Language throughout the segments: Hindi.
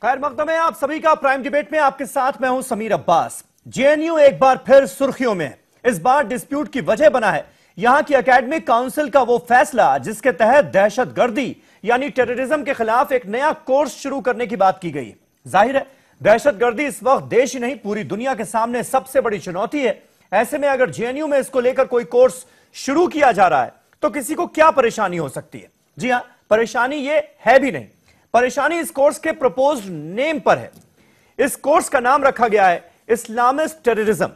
खैर मकदम है आप सभी का प्राइम डिबेट में आपके साथ मैं हूं समीर अब्बास। जेएनयू एक बार फिर सुर्खियों में है। इस बार डिस्प्यूट की वजह बना है यहां की एकेडमिक काउंसिल का वो फैसला जिसके तहत दहशतगर्दी यानी टेररिज्म के खिलाफ एक नया कोर्स शुरू करने की बात की गई। जाहिर है दहशतगर्दी इस वक्त देश ही नहीं पूरी दुनिया के सामने सबसे बड़ी चुनौती है। ऐसे में अगर जेएनयू में इसको लेकर कोई कोर्स शुरू किया जा रहा है तो किसी को क्या परेशानी हो सकती है? जी हां, परेशानी ये है भी नहीं, परेशानी इस कोर्स के प्रपोज्ड नेम पर है। इस कोर्स का नाम रखा गया है इस्लामिस्ट टेररिज्म।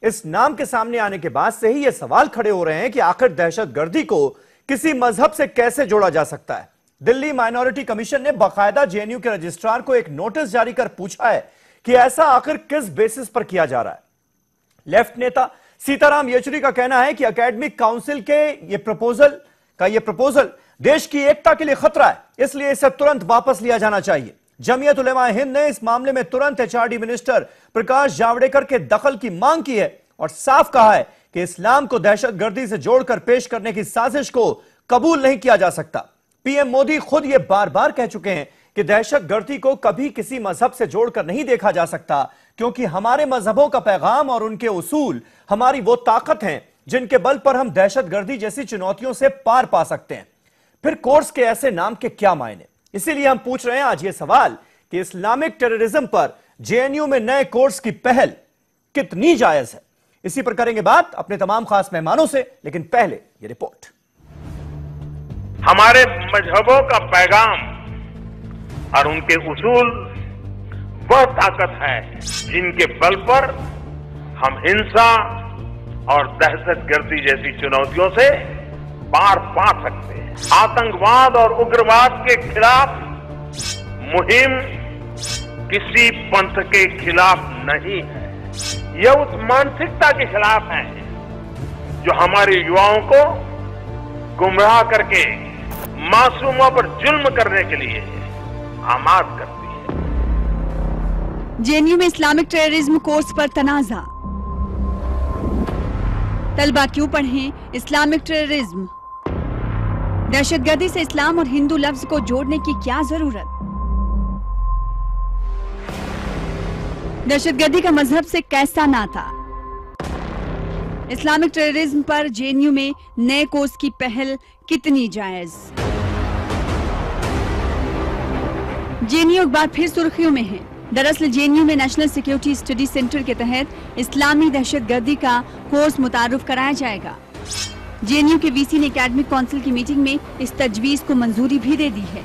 इस नाम के सामने आने के बाद से ही यह सवाल खड़े हो रहे हैं कि आखिर दहशतगर्दी को किसी मजहब से कैसे जोड़ा जा सकता है। दिल्ली माइनॉरिटी कमीशन ने बाकायदा जेएनयू के रजिस्ट्रार को एक नोटिस जारी कर पूछा है कि ऐसा आखिर किस बेसिस पर किया जा रहा है। लेफ्ट नेता सीताराम येचुरी का कहना है कि एकेडमिक काउंसिल के ये प्रपोजल देश की एकता के लिए खतरा है, इसलिए इसे तुरंत वापस लिया जाना चाहिए। जमीयत उलेमा हिंद ने इस मामले में तुरंत एचआरडी मिनिस्टर प्रकाश जावड़ेकर के दखल की मांग की है और साफ कहा है कि इस्लाम को दहशतगर्दी से जोड़कर पेश करने की साजिश को कबूल नहीं किया जा सकता। पीएम मोदी खुद ये बार बार कह चुके हैं कि दहशतगर्दी को कभी किसी मजहब से जोड़कर नहीं देखा जा सकता, क्योंकि हमारे मजहबों का पैगाम और उनके उसूल हमारी वो ताकत हैं जिनके बल पर हम दहशतगर्दी जैसी चुनौतियों से पार पा सकते हैं। फिर कोर्स के ऐसे नाम के क्या मायने? इसीलिए हम पूछ रहे हैं आज ये सवाल कि इस्लामिक टेररिज्म पर जेएनयू में नए कोर्स की पहल कितनी जायज है। इसी पर करेंगे बात अपने तमाम खास मेहमानों से, लेकिन पहले ये रिपोर्ट। हमारे मजहबों का पैगाम और उनके उसूल वह ताकत है जिनके बल पर हम हिंसा और दहशतगर्दी जैसी चुनौतियों से पार पा सकते हैं। आतंकवाद और उग्रवाद के खिलाफ मुहिम किसी पंथ के खिलाफ नहीं है, यह उस मानसिकता के खिलाफ है जो हमारे युवाओं को गुमराह करके मासूमों पर जुल्म करने के लिए आमाद करती है। जेएनयू में इस्लामिक टेररिज्म कोर्स पर तनाजा। तलबा क्यों पढ़ें इस्लामिक टेररिज्म? दहशतगर्दी से इस्लाम और हिंदू लफ्ज को जोड़ने की क्या जरूरत? दहशतगर्दी का मजहब से कैसा नाता? इस्लामिक टेररिज्म पर जेएनयू में नए कोर्स की पहल कितनी जायज? जेएनयू एक बार फिर सुर्खियों में है। दरअसल जेएनयू में नेशनल सिक्योरिटी स्टडी सेंटर के तहत इस्लामी दहशतगर्दी का कोर्स मुतारुफ कराया जाएगा। जेएनयू के वीसी ने एकेडमिक काउंसिल की मीटिंग में इस तजवीज को मंजूरी भी दे दी है।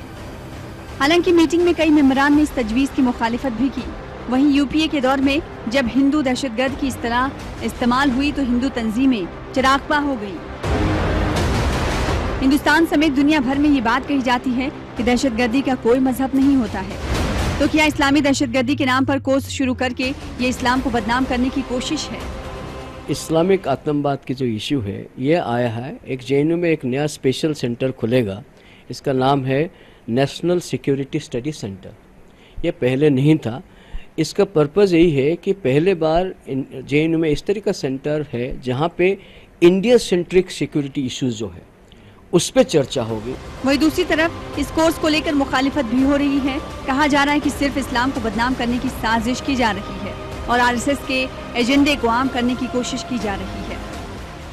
हालांकि मीटिंग में कई मेंबरान ने इस तजवीज की मुखालिफत भी की। वहीं यूपीए के दौर में जब हिंदू दहशतगर्द की इस्तेलाह इस्तेमाल हुई तो हिंदू तंजीमें चिरागपा हो गई। हिंदुस्तान समेत दुनिया भर में ये बात कही जाती है कि दहशतगर्दी का कोई मजहब नहीं होता है, तो क्या इस्लामी दहशतगर्दी के नाम पर कोर्स शुरू करके ये इस्लाम को बदनाम करने की कोशिश है? इस्लामिक आतंकवाद की जो इशू है ये आया है। एक जेएनयू में एक नया स्पेशल सेंटर खुलेगा, इसका नाम है नेशनल सिक्योरिटी स्टडी सेंटर। ये पहले नहीं था। इसका पर्पज़ यही है कि पहले बार जेएनयू में इस तरह का सेंटर है जहाँ पे इंडिया सेंट्रिक सिक्योरिटी इश्यूज जो है उस पर चर्चा होगी। वही दूसरी तरफ इस कोर्स को लेकर मुखालिफत भी हो रही है। कहा जा रहा है कि सिर्फ इस्लाम को बदनाम करने की साजिश की जा रही है और आरएसएस के एजेंडे को आम करने की कोशिश की जा रही है।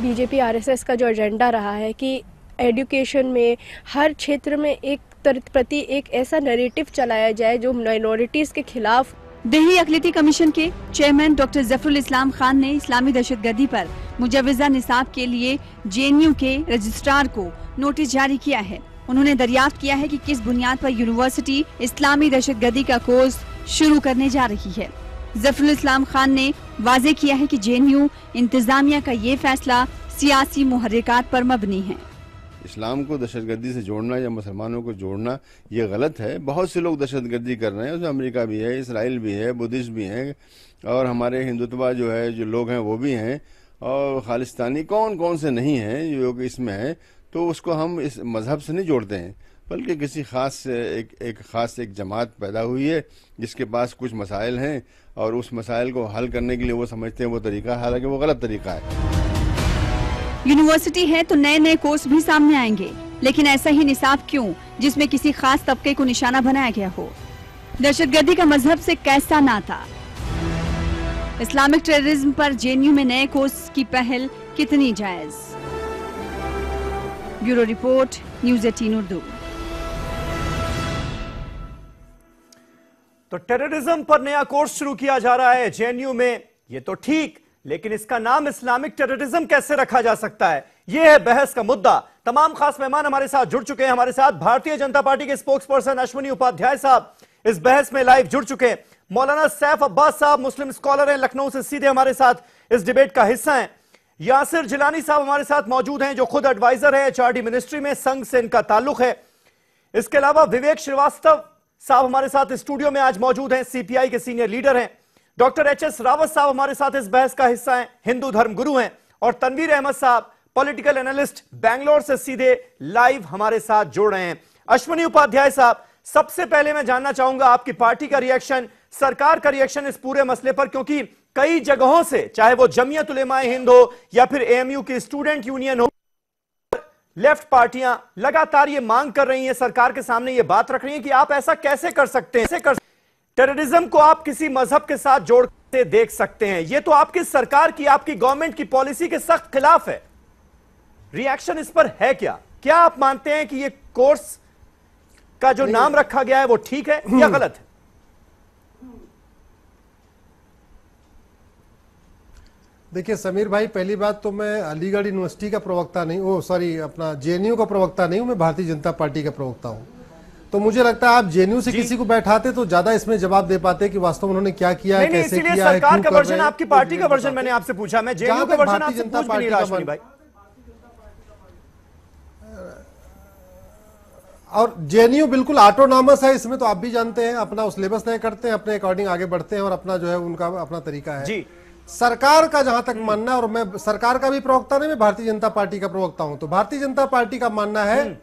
बीजेपी आरएसएस का जो एजेंडा रहा है कि एजुकेशन में हर क्षेत्र में एक प्रति एक ऐसा नैरेटिव चलाया जाए जो माइनॉरिटीज के खिलाफ। दिल्ली अक़लियती कमीशन के चेयरमैन डॉक्टर जफरुल इस्लाम खान ने इस्लामी दहशतगर्दी पर मुजव्वज़ा निसाब के लिए जेएनयू के रजिस्ट्रार को नोटिस जारी किया है। उन्होंने दरियाफ्त किया है कि किस बुनियाद पर यूनिवर्सिटी इस्लामी दहशतगर्दी का कोर्स शुरू करने जा रही है। जफरुल इस्लाम खान ने वाज़ेह किया है कि जेएनयू इंतजामिया का ये फैसला सियासी मुहर्रिकात पर मबनी है। इस्लाम को दहशतगर्दी से जोड़ना या मुसलमानों को जोड़ना ये गलत है। बहुत से लोग दहशतगर्दी कर रहे हैं, उसमें अमेरिका भी है, इसराइल भी है, बुद्धिस्ट भी हैं और हमारे हिंदुत्व जो है जो लोग हैं वो भी हैं और खालिस्तानी कौन कौन से नहीं हैं जो कि इसमें है। तो उसको हम इस मजहब से नहीं जोड़ते हैं, बल्कि किसी खास एक जमात पैदा हुई है जिसके पास कुछ मसाइल हैं और उस मसाइल को हल करने के लिए वो समझते हैं वो तरीका, हालांकि वो गलत तरीका है। यूनिवर्सिटी है तो नए नए कोर्स भी सामने आएंगे, लेकिन ऐसा ही निसाब क्यों जिसमें किसी खास तबके को निशाना बनाया गया हो? दहशतगर्दी का मजहब से कैसा नाता? इस्लामिक टेररिज्म पर जेएनयू में नए कोर्स की पहल कितनी जायज? Bureau report, news 18 Urdu. तो टेररिज्म पर नया कोर्स शुरू किया जा रहा है जेएनयू में, ये तो ठीक, लेकिन इसका नाम इस्लामिक टेररिज्म कैसे रखा जा सकता है, यह है बहस का मुद्दा। तमाम खास मेहमान हमारे साथ जुड़ चुके हैं। हमारे साथ भारतीय जनता पार्टी के स्पोक्स पर्सन अश्विनी उपाध्याय साहब इस बहस में लाइव जुड़ चुके हैं। मौलाना सैफ अब्बास साहब मुस्लिम स्कॉलर हैं, लखनऊ से सीधे हमारे साथ इस डिबेट का हिस्सा हैं। यासिर जिलानी साहब हमारे साथ मौजूद हैं, जो खुद एडवाइजर है एचआरडी मिनिस्ट्री में, संघ से इनका ताल्लुक है। इसके अलावा विवेक श्रीवास्तव साहब हमारे साथ स्टूडियो में आज मौजूद हैं, सीपीआई के सीनियर लीडर हैं। डॉक्टर एचएस रावत साहब हमारे साथ इस बहस का हिस्सा हैं, हिंदू धर्म गुरु हैं। और तनवीर अहमद साहब पॉलिटिकल एनालिस्ट बैंगलोर से सीधे लाइव हमारे साथ जुड़ रहे हैं। अश्विनी उपाध्याय साहब, सबसे पहले मैं जानना चाहूंगा आपकी पार्टी का रिएक्शन, सरकार का रिएक्शन इस पूरे मसले पर, क्योंकि कई जगहों से, चाहे वो जमीयत उलेमाए हिंद हो या फिर एएमयू की स्टूडेंट यूनियन हो, लेफ्ट पार्टियां लगातार ये मांग कर रही हैं, सरकार के सामने ये बात रख रही हैं कि आप ऐसा कैसे कर सकते हैं, टेररिज्म को आप किसी मजहब के साथ जोड़ के देख सकते हैं। ये तो आपकी सरकार की, आपकी गवर्नमेंट की पॉलिसी के सख्त खिलाफ है। रिएक्शन इस पर है क्या? क्या आप मानते हैं कि ये कोर्स का जो नाम रखा गया है वो ठीक है या गलत है? देखिए समीर भाई, पहली बात तो मैं अलीगढ़ यूनिवर्सिटी का प्रवक्ता नहीं, अपना जेएनयू का प्रवक्ता नहीं हूं, मैं भारतीय जनता पार्टी का प्रवक्ता हूं। तो मुझे लगता है आप जेएनयू से किसी को बैठाते तो ज्यादा इसमें जवाब दे पाते कि वास्तव में उन्होंने क्या किया है, कैसे किया है, सरकार का वर्जन, आपकी पार्टी का वर्जन मैंने आपसे पूछा, मैं जेएनयू का वर्जन आपसे पूछ भी नहीं रहा अश्विनी भाई। और जेएनयू बिल्कुल ऑटोनॉमस है, इसमें तो आप भी जानते हैं, अपना सिलेबस तय करते हैं, अपने अकॉर्डिंग आगे बढ़ते हैं और अपना जो है उनका अपना तरीका है जी। सरकार का जहां तक मानना है, और मैं सरकार का भी प्रवक्ता नहीं, मैं भारतीय जनता पार्टी का प्रवक्ता हूं, तो भारतीय जनता पार्टी का मानना है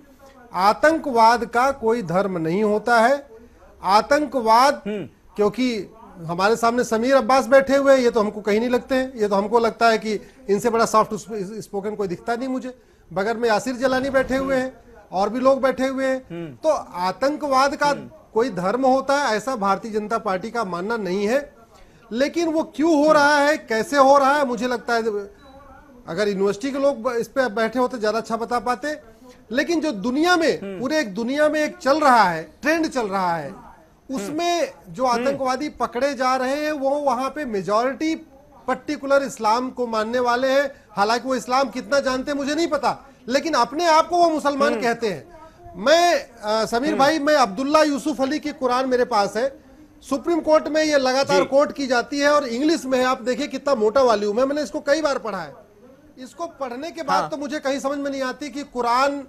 आतंकवाद का कोई धर्म नहीं होता है। आतंकवाद, क्योंकि हमारे सामने समीर अब्बास बैठे हुए हैं, ये तो हमको कहीं नहीं लगते हैं, ये तो हमको लगता है कि इनसे बड़ा सॉफ्ट स्पोकन कोई दिखता नहीं मुझे। बगैर में यासिर जिलानी बैठे हुए हैं और भी लोग बैठे हुए हैं। तो आतंकवाद का कोई धर्म होता है ऐसा भारतीय जनता पार्टी का मानना नहीं है। लेकिन वो क्यों हो रहा है, कैसे हो रहा है, मुझे लगता है अगर यूनिवर्सिटी के लोग इस पे बैठे होते ज्यादा अच्छा बता पाते। लेकिन जो दुनिया में, पूरे एक दुनिया में एक चल रहा है, ट्रेंड चल रहा है, उसमें जो आतंकवादी पकड़े जा रहे हैं वो वहां पे मेजॉरिटी पर्टिकुलर इस्लाम को मानने वाले हैं। हालांकि वो इस्लाम कितना जानते हैं मुझे नहीं पता, लेकिन अपने आप को वो मुसलमान कहते हैं। मैं समीर भाई, मैं अब्दुल्ला यूसुफ अली की कुरान मेरे पास है, सुप्रीम कोर्ट में ये लगातार कोर्ट की जाती है और इंग्लिश में है। आप देखिए कितना मोटा वॉल्यूम है, मैंने इसको कई बार पढ़ा है। इसको पढ़ने के बाद तो मुझे कहीं समझ में नहीं आती कि कुरान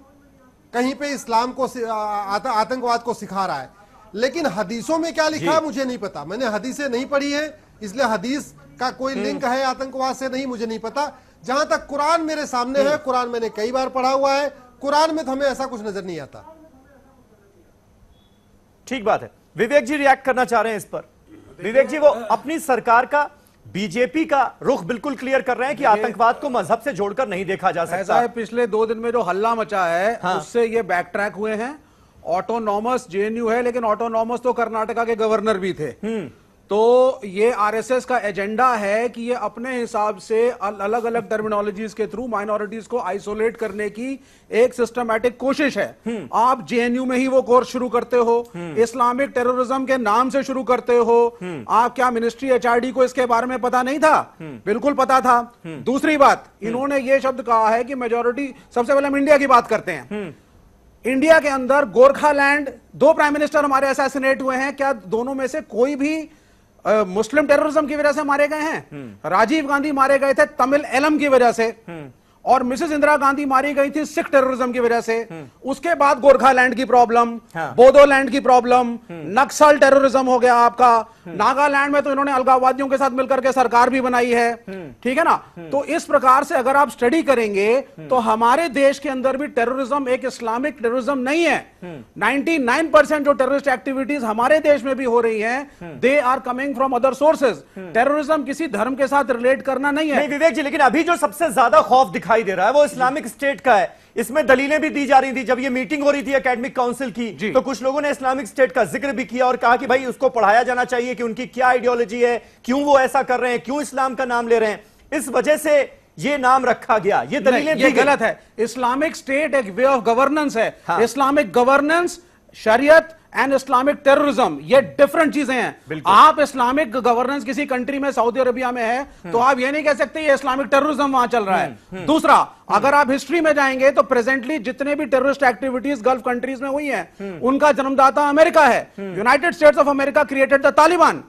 कहीं पे इस्लाम को, आतंकवाद को सिखा रहा है। लेकिन हदीसों में क्या लिखा है मुझे नहीं पता, मैंने हदीसें नहीं पढ़ी है, इसलिए हदीस का कोई लिंक है आतंकवाद से नहीं, मुझे नहीं पता। जहां तक कुरान मेरे सामने है, कुरान मैंने कई बार पढ़ा हुआ है, कुरान में तो हमें ऐसा कुछ नजर नहीं आता। ठीक बात है। विवेक जी रिएक्ट करना चाह रहे हैं इस पर। विवेक जी, वो अपनी सरकार का, बीजेपी का रुख बिल्कुल क्लियर कर रहे हैं कि आतंकवाद को मजहब से जोड़कर नहीं देखा जा सकता। ऐसा है, पिछले 2 दिन में जो हल्ला मचा है उससे ये बैक ट्रैक हुए हैं। ऑटोनॉमस जेएनयू है, लेकिन ऑटोनॉमस तो कर्नाटका के गवर्नर भी थे। तो ये आरएसएस का एजेंडा है कि ये अपने हिसाब से अलग अलग टर्मिनोलॉजीज के थ्रू माइनॉरिटीज को आइसोलेट करने की एक सिस्टमैटिक कोशिश है। आप जेएनयू में ही वो कोर्स शुरू करते हो, इस्लामिक टेररिज्म के नाम से शुरू करते हो। आप क्या मिनिस्ट्री एचआरडी को इसके बारे में पता नहीं था? बिल्कुल पता था। दूसरी बात, इन्होंने ये शब्द कहा है कि मेजोरिटी, सबसे पहले हम इंडिया की बात करते हैं। इंडिया के अंदर गोरखालैंड, 2 प्राइम मिनिस्टर हमारे असैसिनेट हुए हैं, क्या दोनों में से कोई भी मुस्लिम टेररिज्म की वजह से मारे गए हैं? राजीव गांधी मारे गए थे तमिल एलम की वजह से, और मिसेस इंदिरा गांधी मारी गई थी सिख टेररिज्म की वजह से। उसके बाद गोरखालैंड की प्रॉब्लम, बोडोलैंड की प्रॉब्लम, नक्सल टेररिज्म हो गया आपका। नागालैंड में तो इन्होंने अलगाववादियों के साथ मिलकर के सरकार भी बनाई है, ठीक है ना। तो इस प्रकार से अगर आप स्टडी करेंगे तो हमारे देश के अंदर भी टेररिज्म एक इस्लामिक टेररिज्म नहीं है। 99% जो टेररिस्ट एक्टिविटीज हमारे देश में भी हो रही हैं, they are coming from other sources. Terrorism किसी धर्म के साथ रिलेट करना नहीं है। विवेक जी, लेकिन अभी जो सबसे ज्यादा खौफ दिखाई दे रहा है वो इस्लामिक स्टेट का है। इसमें दलीलें भी दी जा रही थी। जब ये मीटिंग हो रही थी एकेडमिक काउंसिल की, तो कुछ लोगों ने इस्लामिक स्टेट का जिक्र भी किया और कहा कि भाई उसको पढ़ाया जाना चाहिए कि उनकी क्या आइडियोलॉजी है, क्यों वो ऐसा कर रहे हैं, क्यों इस्लाम का नाम ले रहे हैं। इस वजह से ये नाम रखा गया। ये दलीलें ये गलत है। इस्लामिक स्टेट एक वे ऑफ गवर्नेंस है। इस्लामिक गवर्नेंस, शरीयत एंड इस्लामिक टेररिज्म, ये डिफरेंट चीजें हैं। आप इस्लामिक गवर्नेंस किसी कंट्री में, सऊदी अरबिया में है, तो आप ये नहीं कह सकते ये इस्लामिक टेररिज्म वहां चल रहा है। दूसरा, अगर आप हिस्ट्री में जाएंगे तो प्रेजेंटली जितने भी टेररिस्ट एक्टिविटीज गल्फ कंट्रीज में हुई हैं, उनका जन्मदाता अमेरिका है। United States of America created the Taliban,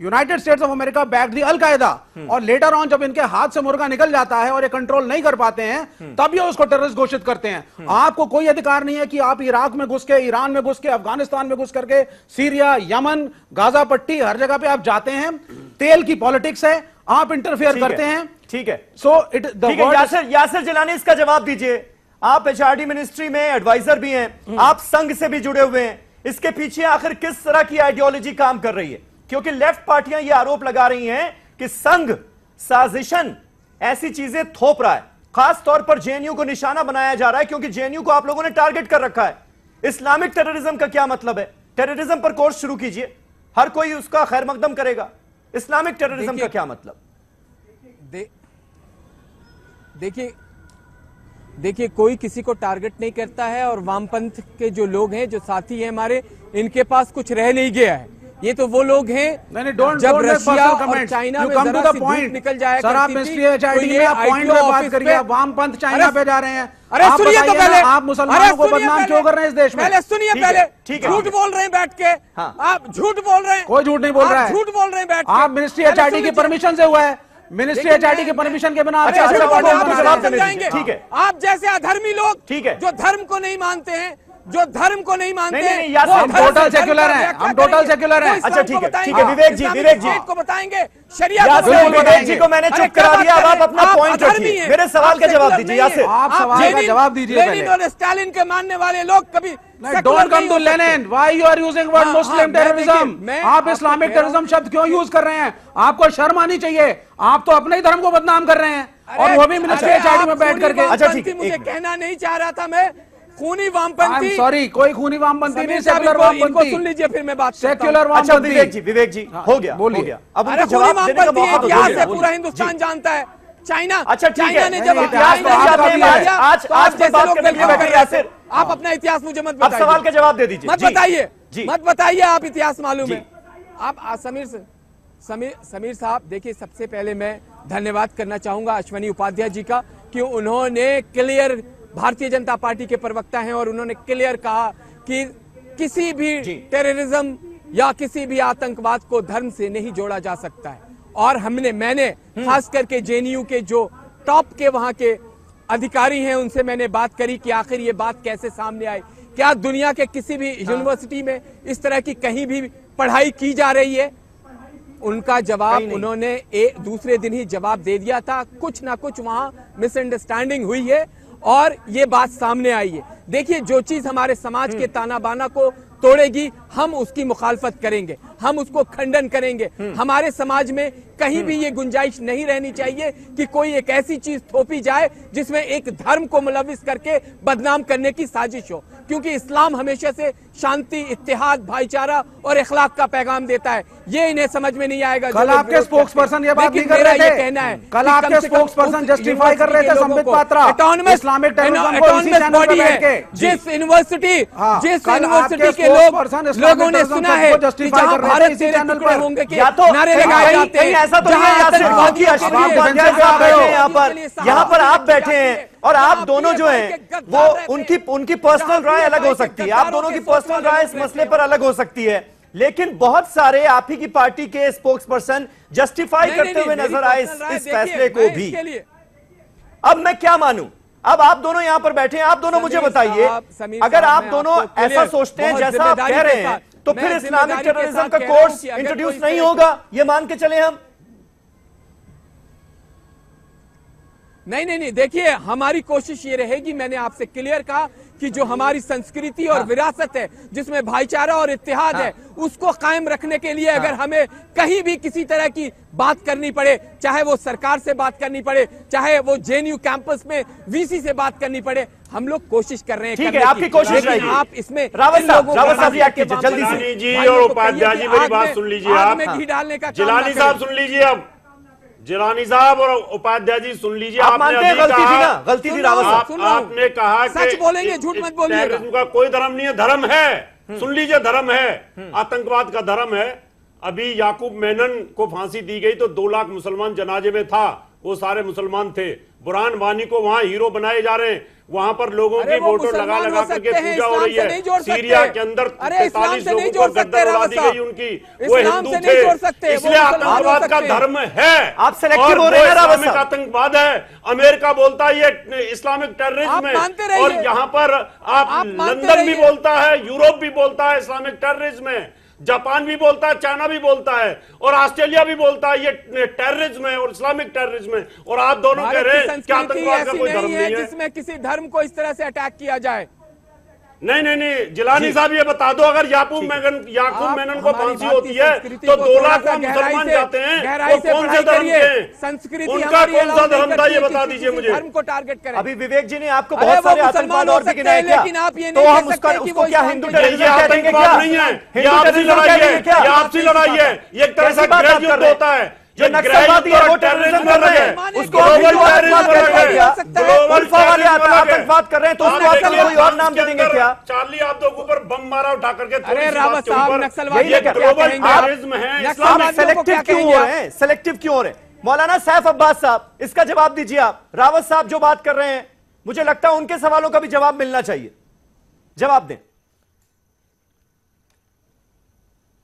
United States of America backed the al Qaeda, और लेटर ऑन जब इनके हाथ से मुर्गा निकल जाता है और ये कंट्रोल नहीं कर पाते हैं, तब ये उसको टेररिस्ट घोषित करते हैं। आपको कोई अधिकार नहीं है कि आप इराक में घुस के, ईरान में घुस के, अफगानिस्तान में घुस करके, सीरिया, यमन, गाजा पट्टी, हर जगह पे आप जाते हैं। तेल की पॉलिटिक्स है, आप इंटरफेयर करते हैं। ठीक है, सो इट यासिर जिलानी, इसका जवाब दीजिए। आप एचआरडी मिनिस्ट्री में एडवाइजर भी हैं, आप संघ से भी जुड़े हुए हैं, इसके पीछे आखिर किस तरह की आइडियोलॉजी काम कर रही है? क्योंकि लेफ्ट पार्टियां ये आरोप लगा रही हैं कि संघ साजिशन ऐसी चीजें थोप रहा है, खास तौर पर जेएनयू को निशाना बनाया जा रहा है, क्योंकि जेएनयू को आप लोगों ने टारगेट कर रखा है। इस्लामिक टेररिज्म का क्या मतलब है? टेररिज्म पर कोर्स शुरू कीजिए, हर कोई उसका खैर मकदम करेगा। इस्लामिक टेररिज्म का क्या मतलब? देखिए कोई किसी को टारगेट नहीं करता है, और वामपंथ के जो लोग हैं, जो साथी हैं हमारे, इनके पास कुछ रह नहीं गया है। ये तो वो लोग हैं जब रशिया और चाइना में जरा सी धूप निकल जाए, वामपंथ चाइना पे जा रहे हैं। अरे सुनिए तो पहले, आप मुसलमानों को बदनाम क्यों कर रहे हैं इस देश में? पहले सुनिए, पहले झूठ बोल रहे हैं बैठ के। आप झूठ बोल रहे हैं। कोई झूठ नहीं बोल रहा है, झूठ बोल रहे हैं बैठ के। आप मिनिस्ट्री एचआरडी की परमिशन से हुआ है, मिनिस्ट्री एचआरडी की परमिशन के बिना समझाएंगे। ठीक है, आप जैसे अधर्मी लोग, ठीक है, जो धर्म को नहीं मानते हैं, जो धर्म को नहीं मानते हैं, हम टोटल सेक्युलर हैं, हम टोटल सेक्युलर हैं। अच्छा ठीक है, विवेक जी को बताएंगे, शरिया विवेक जी को मैंने चुप करा दिया। अब आप अपना पॉइंट रखिए, मेरे सवाल का जवाब दीजिए। यासिर, आप सवाल का जवाब दीजिए। लेनिन और स्टालिन के मानने वाले लोग कभी डोंट कम टू लेनिन, why you are using word Muslim terrorism? आप इस्लामिक टेररिज्म शब्द क्यों यूज कर रहे हैं? आपको शर्म आनी चाहिए। आप तो अपने ही धर्म को बदनाम कर रहे हैं, और वो भी मिनिस्ट्री एचआरडी में बैठ करके। अच्छा ठीक है, मुझे कहना नहीं चाह रहा था मैं खूनी वामपंथी। सॉरी, कोई खूनी वामपंथी नहीं, सेक्युलर वामपंथी। सुन लीजिए, फिर मैं बात सेक्युलर वामपंथी। विवेक जी हो गया, बोलिए। अब अरे खूनी वामपंथी इतिहास है, पूरा हिंदुस्तान जानता है। चाइना, अच्छा चाइना ने जब आप अपना इतिहास मुझे मत बताइए, सवाल का जवाब दे दीजिए। मत बताइए, मत बताइए, आप इतिहास मालूम है आप। समीर साहब, देखिए सबसे पहले मैं धन्यवाद करना चाहूंगा अश्वनी उपाध्याय जी का, कि उन्होंने क्लियर, भारतीय जनता पार्टी के प्रवक्ता हैं, और उन्होंने क्लियर कहा कि किसी भी टेररिज्म या किसी भी आतंकवाद को धर्म से नहीं जोड़ा जा सकता है। और मैंने खास करके जेएनयू के जो टॉप के वहां के अधिकारी हैं, उनसे मैंने बात करी कि आखिर ये बात कैसे सामने आई। क्या दुनिया के किसी भी यूनिवर्सिटी में इस तरह की कहीं भी पढ़ाई की जा रही है? उनका जवाब उन्होंने दूसरे दिन ही जवाब दे दिया था। कुछ ना कुछ वहां मिसअंडरस्टैंडिंग हुई है, और ये बात सामने आई है। देखिए, जो चीज हमारे समाज के ताना बाना को तोड़ेगी, हम उसकी मुखालफत करेंगे, हम उसको खंडन करेंगे। हमारे समाज में कहीं भी ये गुंजाइश नहीं रहनी चाहिए कि कोई एक ऐसी चीज थोपी जाए जिसमें एक धर्म को मुलविस करके बदनाम करने की साजिश हो, क्योंकि इस्लाम हमेशा से शांति, इत्तेहाद, भाईचारा और इखलाक का पैगाम देता है। ये इन्हें समझ में नहीं आएगा। कल आपके स्पोक्स पर्सन ये बात नहीं कर रहे थे, कहना है कल आपके स्पोक्स पर्सन जस्टिफाई कर रहे थे संबित पात्रा इस्लामिक टेररिज्म को इसी चैनल पर बैठ के। जिस यूनिवर्सिटी के लोगों ने सुना है कि जहां भारत से टुकड़े होंगे के नारे लगाए जाते हैं, ऐसा तो नहीं है। यहाँ पर आप बैठे हैं, और आप दोनों जो हैं वो उनकी पर्सनल राय अलग हो सकती है, आप दोनों की पर्सनल राय इस मसले पर अलग हो सकती है, लेकिन बहुत सारे आप ही की पार्टी के स्पोक्स पर्सन जस्टिफाई करते हुए नजर आए इस फैसले को भी। अब मैं क्या मानूं? अब आप दोनों यहां पर बैठे हैं, आप दोनों मुझे बताइए, अगर आप दोनों ऐसा सोचते हैं जैसा आप कह रहे हैं, तो फिर इस्लामिक टेररिज्म का कोर्स इंट्रोड्यूस नहीं होगा, ये मान के चले हम? नहीं, देखिए हमारी कोशिश ये रहेगी, मैंने आपसे क्लियर कहा कि जो हमारी संस्कृति और विरासत है, जिसमें भाईचारा और इत्तेहाद है, उसको कायम रखने के लिए अगर हमें कहीं भी किसी तरह की बात करनी पड़े, चाहे वो सरकार से बात करनी पड़े, चाहे वो जेएनयू कैंपस में वीसी से बात करनी पड़े, हम लोग कोशिश कर रहे हैं। ठीक है, आपकी कोशिश रहेगी। आप इसमें रावत साहब रिएक्ट कीजिए जल्दी से। जी और उपाध्याय जी मेरी बात सुन लीजिए। आप घी डालने का जिलानी साहब सुन लीजिए, अब जिलानी साहब और उपाध्याय जी सुन लीजिए। आप मानते हैं गलती थी ना? गलती थी रावत साहब। आपने कहा सच बोलेंगे, झूठ मत बोलिएगा। टेररिज्म का कोई धर्म नहीं है, धर्म है। सुन लीजिए, धर्म है, आतंकवाद का धर्म है। अभी याकूब मेनन को फांसी दी गई तो 2 लाख मुसलमान जनाजे में था, वो सारे मुसलमान थे। बुरहान वानी को वहां हीरो बनाए जा रहे हैं, वहां पर लोगों की फोटो लगा लगा करके पूजा हो रही है। सीरिया के अंदर 43 लोगों को गर्दन उड़ा दी गई उनकी, वो हिंदू थे, इसलिए आतंकवाद का धर्म है। आप सेलेक्टिव हो रहे हैं रावत साहब। आतंकवाद है, अमेरिका बोलता है ये इस्लामिक टेररिज्म है, और यहाँ पर आप लंदन भी बोलता है, यूरोप भी बोलता है इस्लामिक टेररिज्म है, जापान भी बोलता है, चाइना भी बोलता है, और ऑस्ट्रेलिया भी बोलता है ये टेररिज्म है और इस्लामिक टेररिज्म है, और आप दोनों कह रहे हैं कि आतंकवाद का कोई धर्म नहीं है जिसमें किसी धर्म को इस तरह से अटैक किया जाए। नहीं, जिलानी साहब ये बता दो, अगर याकूब मेनन को फांसी होती है तो 2 लाख मुसलमान जाते हैं, वो कौन से धर्म के हैं? संस्कृति उनका कौन सा धर्म था, ये बता दीजिए मुझे। धर्म को टारगेट करें। अभी विवेक जी ने आपको बहुत सारे आतंकवाद और भी गिनाए, लेकिन आप ये तो हम उसको क्या हिंदू टेररिज्म आतंकवाद नहीं है, ये आपसी लड़ाई है, ये आपसी लड़ाई है, ये एक तरह से गृह युद्ध होता है। जो नक्सलवादी है वो टेररिज्म कर रहे हैं, उसको आतंकवाद कर रहे हैं, तो उसको आजकल कोई और नाम दे देंगे क्या? चार्ली आप तो ऊपर बम मारा उठा करके। अरे रावत साहब, नक्सलवादी ग्लोबल टेररिज्म है। आप सेलेक्टिव क्यों हो रहे हैं? सेलेक्टिव क्यों हो रहे हैं? मौलाना सैफ अब्बास साहब, इसका जवाब दीजिए आप। रावत साहब जो बात कर रहे हैं, मुझे लगता है उनके सवालों का भी जवाब मिलना चाहिए, जवाब दें।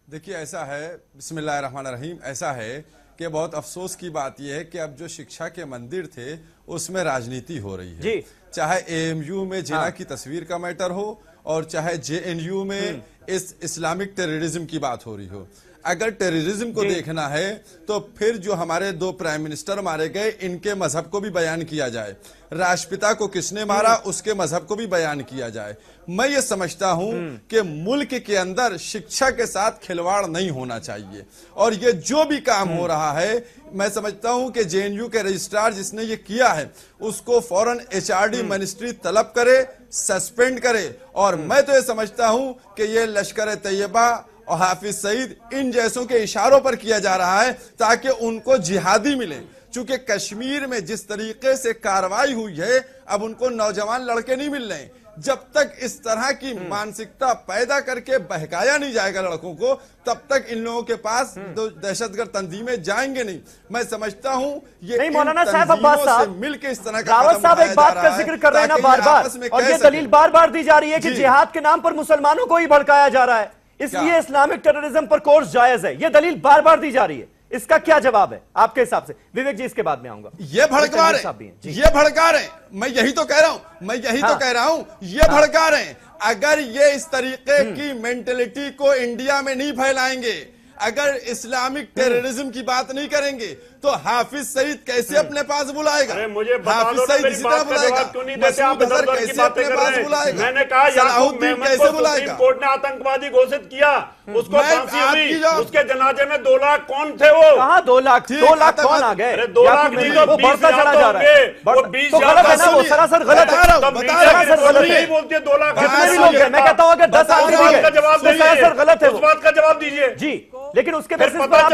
देखिए, ऐसा है, बिस्मिल्लाहिर्रहमानिर्रहीम, ऐसा है कि बहुत अफसोस की बात यह है कि अब जो शिक्षा के मंदिर थे उसमें राजनीति हो रही है जी। चाहे एएमयू में जिना की तस्वीर का मैटर हो और चाहे जेएनयू में इस इस्लामिक टेररिज्म की बात हो रही हो। अगर टेररिज्म को देखना है तो फिर जो हमारे 2 प्राइम मिनिस्टर मारे गए, इनके मजहब को भी बयान किया जाए, राष्ट्रपिता को किसने मारा उसके मजहब को भी बयान किया जाए। मैं ये समझता हूं कि मुल्क के अंदर शिक्षा के साथ खिलवाड़ नहीं होना चाहिए, और ये जो भी काम हो रहा है, मैं समझता हूं कि जेएनयू के रजिस्ट्रार जिसने ये किया है उसको फौरन एचआरडी मिनिस्ट्री तलब करे, सस्पेंड करे। और मैं तो ये समझता हूं कि ये लश्कर तैयबा और हाफिज सईद इन जैसों के इशारों पर किया जा रहा है ताकि उनको जिहादी मिले। चूंकि कश्मीर में जिस तरीके से कार्रवाई हुई है, अब उनको नौजवान लड़के नहीं मिल रहे। जब तक इस तरह की मानसिकता पैदा करके बहकाया नहीं जाएगा लड़कों को, तब तक इन लोगों के पास दहशतगर्द तंजीमें जाएंगे नहीं। मैं समझता हूं ये नहीं। मौलाना सैफ अब्बास साहब, मिलकर इस तरह का रावत साहब एक बात का जिक्र कर रहे हैं ना बार बार, और ये दलील बार बार दी जा रही है कि जिहाद के नाम पर मुसलमानों को ही भड़काया जा रहा है, इसलिए इस्लामिक टेररिज्म पर कोर्स जायज है। ये दलील बार बार दी जा रही है, इसका क्या जवाब है आपके हिसाब से? विवेक जी इसके बाद में आऊंगा। ये भड़का रहे हैं, ये भड़का रहे हैं, मैं यही तो कह रहा हूं, मैं यही तो कह रहा हूं, ये भड़का रहे हैं। अगर ये इस तरीके की मेंटेलिटी को इंडिया में नहीं फैलाएंगे, अगर इस्लामिक टेररिज्म की बात नहीं करेंगे, तो हाफिज सईद कैसे अपने पास बुलाएगा? मुझे हाफिज सईद इसी तरह बुलाएगा, मसूद अजहर कैसे अपने पास बुलाएगा? मैंने कहा सलाहुद्दीन कैसे बुलाएगा? कोर्ट ने आतंकवादी घोषित किया, उसको फांसी हुई, उसके जनाजे में 2 लाख कौन थे? वो कहाँ 2 लाख? 2 लाख कौन आ गए? 2 लाख नहीं, वो बढ़ता चला जा रहा है। वो 20 तो गलत है ना, वो सरासर गलत है, सरासर गलत है। बोलते 2 लाख जितने भी लोग हैं, मैं कहता हूँ अगर 10 आदमी भी गए, सरासर गलत है। उस बात का जवाब दीजिए जी, लेकिन उसके बेसिस पर पता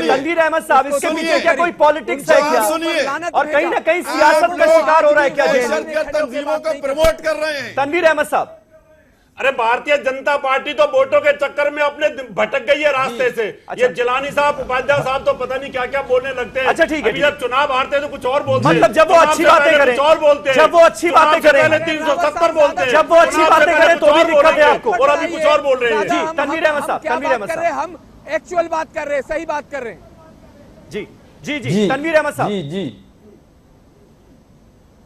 तनवीर अहमद साहब, इसके पीछे क्या कोई पॉलिटिक्स है क्या? और कहीं ना कहीं सियासत का शिकार हो रहा है क्या? तंजीमों को प्रमोट कर रहे हैं तनवीर अहमद साहब। अरे भारतीय जनता पार्टी तो वोटों के चक्कर में अपने भटक गई है रास्ते से। ये जिलानी साहब, उपाध्याय साहब तो पता नहीं क्या क्या बोलने लगते हैं। अच्छा ठीक है, जब चुनाव हारते हैं तो कुछ और बोलते हैं, मतलब जब वो अच्छी बातें करें, और बोलते हैं, जब वो अच्छी बातें करें 370 बोलते हैं, जब वो अच्छी बातें करें तो भी दिक्कत है आपको, और अभी कुछ और बोल रहे हैं। जी तनवीर अहमद साहब, तनवीर अहमद साहब, हम एक्चुअल बात कर रहे हैं, सही बात कर रहे हैं। जी जी जी तनवीर अहमद साहब, जी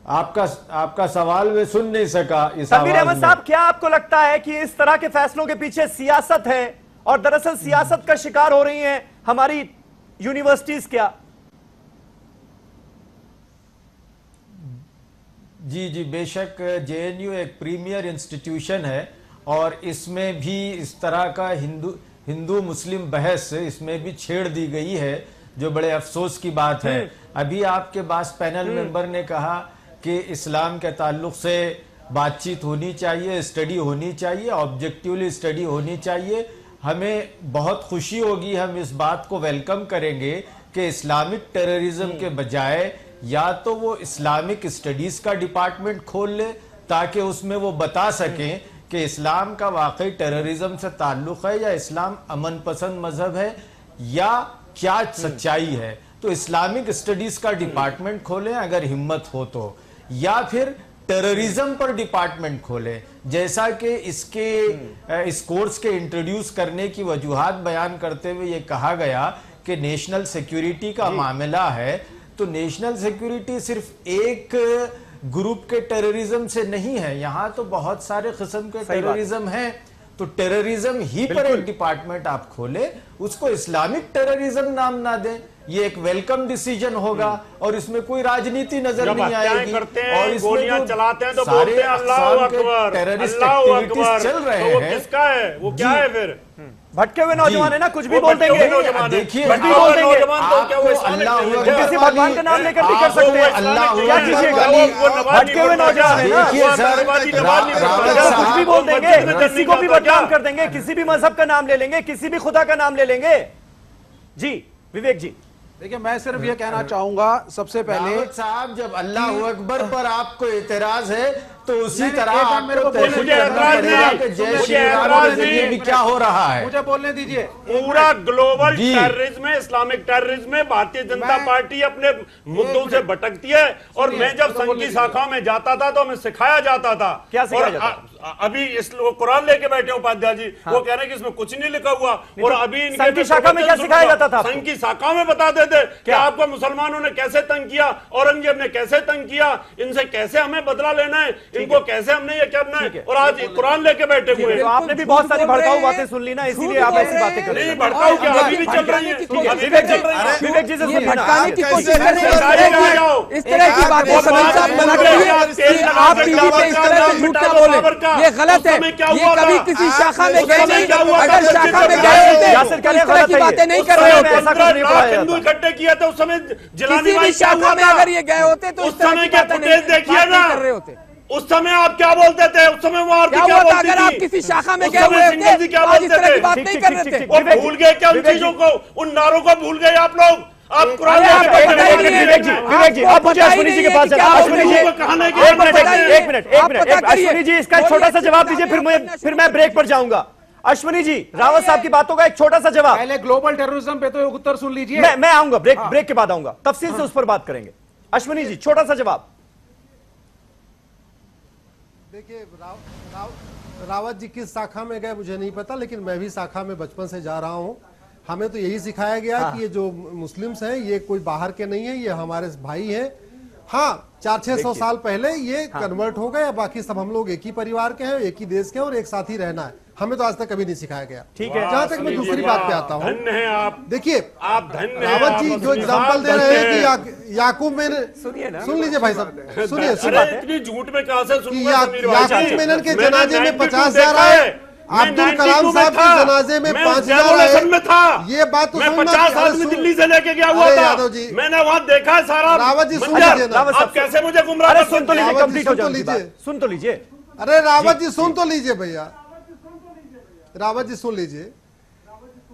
आपका सवाल मैं सुन नहीं सका। तनवीर अहमद साहब, क्या आपको लगता है कि इस तरह के फैसलों के पीछे सियासत है और दरअसल सियासत का शिकार हो रही हैं हमारी यूनिवर्सिटीज? क्या जी जी, बेशक जेएनयू एक प्रीमियर इंस्टीट्यूशन है और इसमें भी इस तरह का हिंदू मुस्लिम बहस इसमें भी छेड़ दी गई है, जो बड़े अफसोस की बात है। अभी आपके पास पैनल मेंबर ने कहा कि इस्लाम के ताल्लुक से बातचीत होनी चाहिए, स्टडी होनी चाहिए, ऑब्जेक्टिवली स्टडी होनी चाहिए। हमें बहुत खुशी होगी, हम इस बात को वेलकम करेंगे कि इस्लामिक टेररिज्म के बजाय या तो वो इस्लामिक स्टडीज का डिपार्टमेंट खोल ले ताकि उसमें वो बता सकें कि इस्लाम का वाकई टेररिज्म से ताल्लुक है या इस्लाम अमन पसंद मजहब है या क्या सच्चाई है। तो इस्लामिक स्टडीज का डिपार्टमेंट खोलें अगर हिम्मत हो तो, या फिर टेररिज्म पर डिपार्टमेंट खोले, जैसा कि इस कोर्स के इंट्रोड्यूस करने की वजूहात बयान करते हुए ये कहा गया कि नेशनल सिक्योरिटी का मामला है। तो नेशनल सिक्योरिटी सिर्फ एक ग्रुप के टेररिज्म से नहीं है, यहाँ तो बहुत सारे किस्म के टेररिज्म हैं। तो टेररिज्म ही पर एक डिपार्टमेंट आप खोले, उसको इस्लामिक टेररिज्म नाम ना दें, ये एक वेलकम डिसीजन होगा और इसमें कोई राजनीति नजर नहीं आएगी। और इसमें गोलियां चलाते हैं तो सारे बोलते हैं अल्लाहू अकबर, टेररिस्ट अल्लाहू एक्टिविटीज अकबर, चल रहे तो वो हैं। किसका है, वो क्या है फिर? भटके हुए नौजवान है ना, कुछ भी बोल देंगे। देखिए भटके बोल देंगे, किसी भगवान का नाम लेकर नहीं कर सकते। क्या कीजिएगा, भटके हुए नौजवान है ना, कुछ भी बोल देंगे, किसी को भी बदनाम कर देंगे, किसी भी मजहब का नाम ले लेंगे, किसी भी खुदा का नाम ले लेंगे। जी विवेक जी, देखिए मैं सिर्फ ये कहना चाहूंगा, सबसे पहले साहब जब अल्लाह अकबर पर आपको एतराज है तो उसी तरह मुझे एतराज नहीं, भी क्या हो रहा है, मुझे बोलने दीजिए। पूरा ग्लोबल टेररिज्म में, इस्लामिक टेररिज्म में भारतीय जनता पार्टी अपने मुद्दों से भटकती है। और मैं जब संघ की शाखाओं में जाता था तो हमें सिखाया जाता था। क्या सिखाया जाता था? अभी इस कुरान लेके बैठे उपाध्याय जी, वो कह रहे हैं कि इसमें कुछ नहीं लिखा हुआ। और अभी संघ की शाखा में क्या सिखाया जाता था? संघ की शाखाओं में बता देते कि आपको मुसलमानों ने कैसे तंग किया, औरंगजेब ने कैसे तंग किया, इनसे कैसे हमें बदला लेना है, इनको कैसे हमने ये करना है। और आज कुरान लेके बैठे हुए हैं। तो आपने भी बहुत सारी भड़काऊ बातें सुन ली ना, इसीलिए आप ऐसी बातें कर रहे हैं। भड़काऊ क्या अभी भी चल रही है। विवेक जी से सुनिए ना, भटकाने की कोशिश कर रहे हैं, इस तरह की बातें समीर साहब मना करिए। आप टीवी पे इस तरह से झूठ ना बोले, ये गलत है। ये कभी किसी शाखा में गए नहीं, अगर शाखा में गए होते तो इस तरह की बातें नहीं कर रहे होते। हिंदू इकट्ठे किया था उस समय, किसी भी शाखा में अगर ये गए होते तो उस समय के फुटेज देखिए ना, कर रहे होते। उस समय आप क्या बोलते थे, उस समय वो आरती क्या बोलती थी? अगर आप किसी शाखा में गए होते क्या तो इस तरह की बात बोलते नहीं कर रहे थे। वो भूल गए क्या उन चीजों को, उन नारों को भूल गए आप लोग? आप कुरान विवेक जी अब मुझे अश्विनी जी के पास अश्विनी जी एक मिनट अश्विनी जी इसका एक छोटा सा जवाब दीजिए, फिर मैं ब्रेक पर जाऊंगा। अश्विनी जी, रावत साहब की बातों का एक छोटा सा जवाब। पहले ग्लोबल टेररिज्म पे तो उत्तर सुन लीजिए। मैं आऊंगा, ब्रेक के बाद आऊंगा, तफसील से उस पर बात करेंगे। अश्विनी जी छोटा सा जवाब। देखिए रावत जी किस शाखा में गए मुझे नहीं पता, लेकिन मैं भी शाखा में बचपन से जा रहा हूं। हमें तो यही सिखाया गया कि ये जो मुस्लिम्स हैं ये कोई बाहर के नहीं है, ये हमारे भाई हैं। हाँ 400-600 साल पहले ये कन्वर्ट हो गए, बाकी सब हम लोग एक ही परिवार के हैं, एक ही देश के हैं और एक साथ ही रहना है। हमें तो आज तक कभी नहीं सिखाया गया। ठीक है, जहां तक मैं दूसरी बात पे आता हूँ, धन्य हैं आप। देखिए आप धन्य हैं, रावत जी जो एग्जाम्पल दे रहे हैं कि याकूब में, सुन लीजिए भाई साहब, सुनिए इतनी झूठ में कहां से सुनूंगा समीर भाई? याकूब मेनन के जनाजे में 50,000 आए, अब्दुल कलाम साहब के जनाजे में 5,000 आए। ये बात तो 50 आदमी दिल्ली से लेके गया हुआ था, मैंने वहां देखा सारा। रावत जी सुन लीजिए ना, आप कैसे मुझे गुमराह कर सुन तो लीजिए, कंप्लीट हो जाए, सुन तो लीजिए। अरे रावत जी सुन तो लीजिए भैया, रावत जी सुन लीजिए।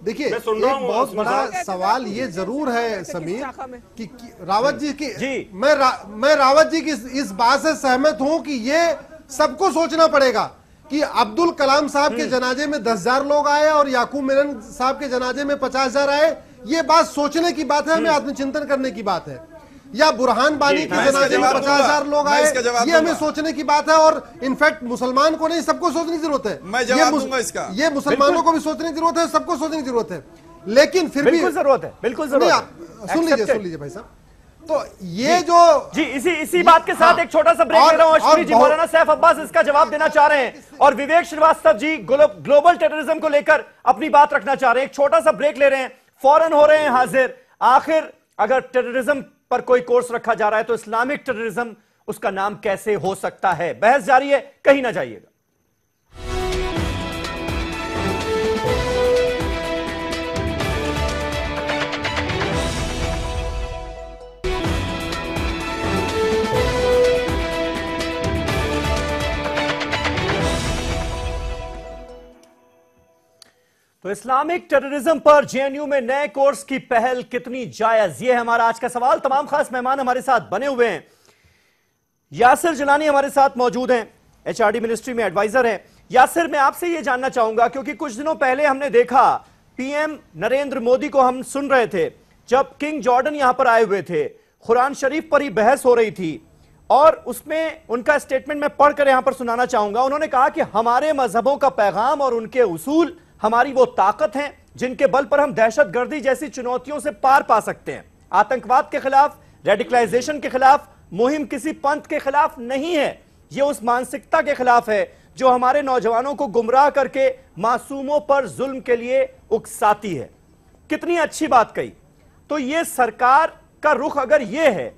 देखिए एक बहुत बड़ा सवाल ये जरूर है समीर कि रावत जी की, मैं रावत जी की इस बात से सहमत हूं कि ये सबको सोचना पड़ेगा कि अब्दुल कलाम साहब के जनाजे में 10,000 लोग आए और याकूब मेनन साहब के जनाजे में 50,000 आए। ये बात सोचने की बात है, हमें आत्मचिंतन करने की बात है। या बुरहान बानी के जनाजे में 50,000 लोग आए, ये हमें सोचने की बात है। और इनफैक्ट मुसलमान को नहीं, सबको सोचने की जरूरत है। ये मुसलमानों को भी सोचने की जरूरत है, सबको सोचने की जरूरत है। लेकिन फिर भी जरूरत है, बिल्कुल जरूरत है। सुन लीजिए भाई साहब, तो ये जो जी इसी बात के साथ एक छोटा सा ब्रेक ले रहा हूं। अश्विनी जी, मौलाना सैफ अब्बास इसका जवाब देना चाह रहे हैं और विवेक श्रीवास्तव जी ग्लोबल टेररिज्म को लेकर अपनी बात रखना चाह रहे हैं। एक छोटा सा ब्रेक ले रहे हैं, फौरन हो रहे हैं हाजिर। आखिर अगर टेररिज्म पर कोई कोर्स रखा जा रहा है तो इस्लामिक टेररिज्म उसका नाम कैसे हो सकता है? बहस जारी है, कहीं ना जाइएगा। तो इस्लामिक टेररिज्म पर जेएनयू में नए कोर्स की पहल कितनी जायज, यह है हमारा आज का सवाल। तमाम खास मेहमान हमारे साथ बने हुए हैं। यासिर जिलानी हमारे साथ मौजूद हैं, एचआरडी मिनिस्ट्री में एडवाइजर हैं। यासिर, मैं आपसे यह जानना चाहूंगा, क्योंकि कुछ दिनों पहले हमने देखा पीएम नरेंद्र मोदी को हम सुन रहे थे जब किंग जॉर्डन यहां पर आए हुए थे, कुरान शरीफ पर ही बहस हो रही थी और उसमें उनका स्टेटमेंट मैं पढ़कर यहां पर सुनाना चाहूंगा। उन्होंने कहा कि हमारे मजहबों का पैगाम और उनके उसूल हमारी वो ताकत है जिनके बल पर हम दहशतगर्दी जैसी चुनौतियों से पार पा सकते हैं। आतंकवाद के खिलाफ, रेडिकलाइजेशन के खिलाफ मुहिम किसी पंथ के खिलाफ नहीं है, यह उस मानसिकता के खिलाफ है जो हमारे नौजवानों को गुमराह करके मासूमों पर जुल्म के लिए उकसाती है। कितनी अच्छी बात कही। तो यह सरकार का रुख अगर यह है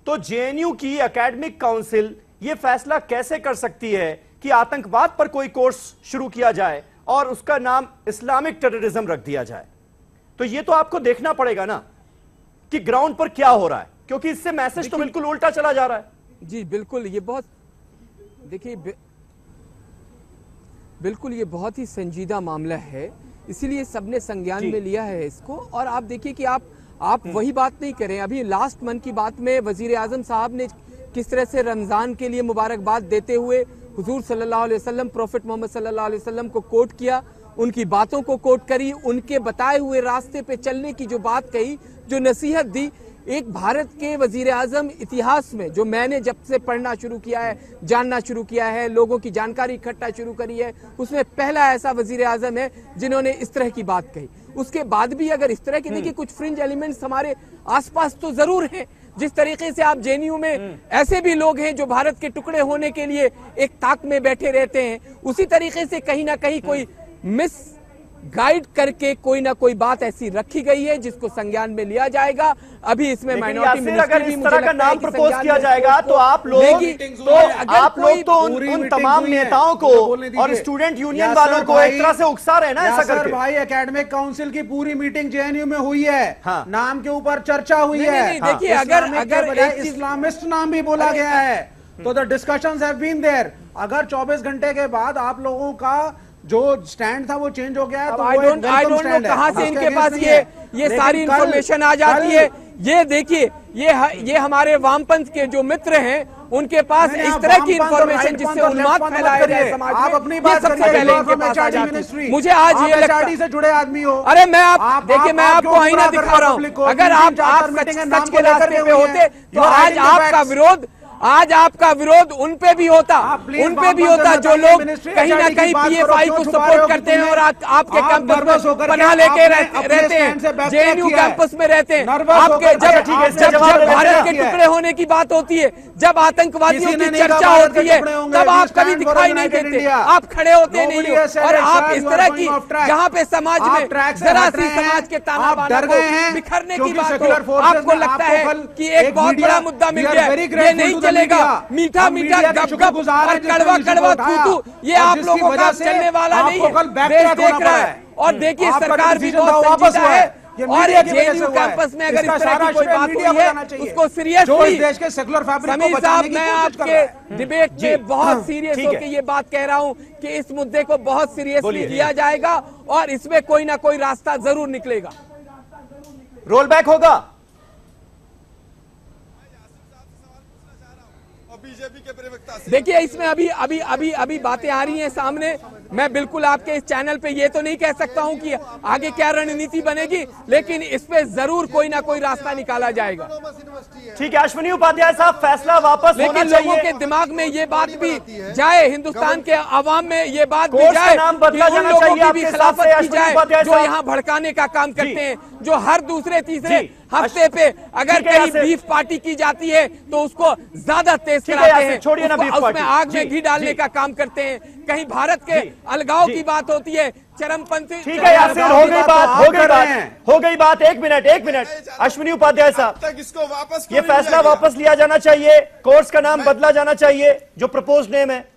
तो जेएनयू की एकेडमिक काउंसिल यह फैसला कैसे कर सकती है कि आतंकवाद पर कोई कोर्स शुरू किया जाए और उसका नाम इस्लामिक टेररिज्म रख दिया जाए? तो यह तो आपको देखना पड़ेगा ना कि ग्राउंड पर क्या हो रहा है, क्योंकि इससे मैसेज तो बिल्कुल उल्टा चला जा रहा है। जी बिल्कुल, ये बहुत देखिए बिल्कुल ये बहुत ही संजीदा मामला है, इसीलिए सबने संज्ञान में लिया है इसको। और आप देखिए कि आप वही बात नहीं करें। अभी लास्ट मन की बात में वजीर आजम साहब ने किस तरह से रमजान के लिए मुबारकबाद देते हुए हुजूर सल्लल्लाहु अलैहि वसल्लम, प्रॉफिट मोहम्मद सल्लल्लाहु अलैहि वसल्लम को कोट किया, उनकी बातों को कोट करी, उनके बताए हुए रास्ते पे चलने की जो बात कही, जो नसीहत दी। एक भारत के वजीर आजम इतिहास में, जो मैंने जब से पढ़ना शुरू किया है, जानना शुरू किया है, लोगों की जानकारी इकट्ठा शुरू करी है, उसमें पहला ऐसा वजीर आजम है जिन्होंने इस तरह की बात कही। उसके बाद भी अगर इस तरह के देखिए कुछ फ्रिंज एलिमेंट्स हमारे आसपास तो जरूर हैं। जिस तरीके से आप जेएनयू में ऐसे भी लोग हैं जो भारत के टुकड़े होने के लिए एक ताक में बैठे रहते हैं, उसी तरीके से कहीं ना कहीं कोई मिस गाइड करके कोई ना कोई बात ऐसी रखी गई है जिसको संज्ञान में लिया जाएगा। अभी इसमें माइनॉरिटी मिनिस्ट्री भी मुझे लगता है कि प्रपोज किया जाएगा तो आप लोग तो उन तमाम नेताओं को और स्टूडेंट यूनियन वालों को एक तरह से उकसा रहे हैं ना ऐसा करके। भाई एकेडमिक काउंसिल की पूरी मीटिंग जेएनयू में हुई है, नाम के ऊपर चर्चा हुई है। देखिए अगर इस्लामिस्ट नाम भी बोला गया है तो the discussions have been there. अगर 24 घंटे के बाद आप लोगों का जो स्टैंड था वो चेंज हो गया है तो आई डोंट नो कहां से इनके पास ये सारी इंफॉर्मेशन आ जाती है। ये देखिए ये हमारे वामपंथ के जो मित्र हैं उनके पास इस तरह की इंफॉर्मेशन जिससे उन्माद फैलाया जाए समाज में, आप अपनी बात सबसे पहले इनके पास आ जाती है। मुझे आज ये लगता है से जुड़े आदमी हो। अरे मैं आप देखिए मैं आपको आईना दिखा रहा हूँ। अगर आप सच के रास्ते पे होते तो आज आपका विरोध उन पे भी होता जो लोग कहीं ना कहीं पीएफआई को सपोर्ट करते हैं और आपके कैंपस में बना लेके रहते हैं, जेएनयू कैंपस में रहते हैं। आपके जब भारत के टुकड़े होने की बात होती है, जब आतंकवादियों की चर्चा होती है, तब आप कभी दिखाई नहीं देते, आप खड़े होते नहीं हो। और आप इस तरह की जहाँ पे समाज में जरा सी समाज के ताना बाना को बिखरने की बात हो, आपको लगता है कि एक बहुत बड़ा मुद्दा मिल गया, ये नहीं चलेगा, मीठा मीठा गप-गप और कड़वा कड़वा थू-थू ये आप लोगों का चलने वाला नहीं है। देश देख रहा है और देखिए सरकार भी बहुत संजीदा है। और जेएनयू कैंपस में अगर इस तरह की कोई बात हुई है उसको सीरियसली, समीर साहब मैं आपके डिबेट में बहुत सीरियस होकर ये बात कह रहा हूँ कि इस मुद्दे को बहुत सीरियसली लिया जाएगा और इसमें कोई ना कोई रास्ता जरूर निकलेगा। रोल बैक होगा। बीजेपी के प्रवक्ता देखिए इसमें अभी बातें आ रही हैं सामने। मैं बिल्कुल आपके इस चैनल पे ये तो नहीं कह सकता हूं कि आगे क्या रणनीति बनेगी, लेकिन इस पे जरूर कोई ना कोई रास्ता निकाला जाएगा। ठीक है अश्विनी उपाध्याय साहब, फैसला वापस होना चाहिए। लेकिन लोगों के दिमाग में ये बात भी जाए, हिंदुस्तान के अवाम में ये बात भी जाए कि उन लोगों की भी खिलाफत की जाए जो यहाँ भड़काने का काम करते हैं, जो हर दूसरे तीसरे हफ्ते पे अगर कहीं बीफ पार्टी की जाती है तो उसको ज्यादा तेज कराते हैं, उसमें आग में घी डालने का काम करते हैं। कहीं भारत के अलगाव की बात होती है, चरमपंथी। ठीक है यासिर, हो गई बात, एक मिनट अश्विनी उपाध्याय साहब, तक इसको वापस ये फैसला वापस लिया जाना चाहिए, कोर्स का नाम बदला जाना चाहिए, जो प्रपोज नेम है।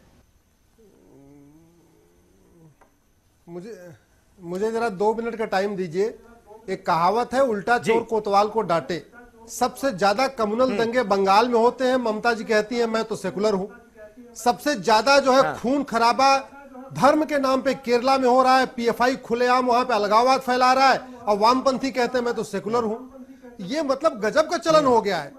मुझे जरा 2 मिनट का टाइम दीजिए। एक कहावत है, उल्टा चोर कोतवाल को डांटे। सबसे ज्यादा कम्युनल दंगे बंगाल में होते हैं। ममता जी कहती हैं मैं तो सेकुलर हूं। सबसे ज्यादा जो है खून खराबा धर्म के नाम पे केरला में हो रहा है। पीएफआई खुलेआम वहां पे अलगाववाद फैला रहा है और वामपंथी कहते हैं मैं तो सेकुलर हूं। ये मतलब गजब का चलन हो गया है,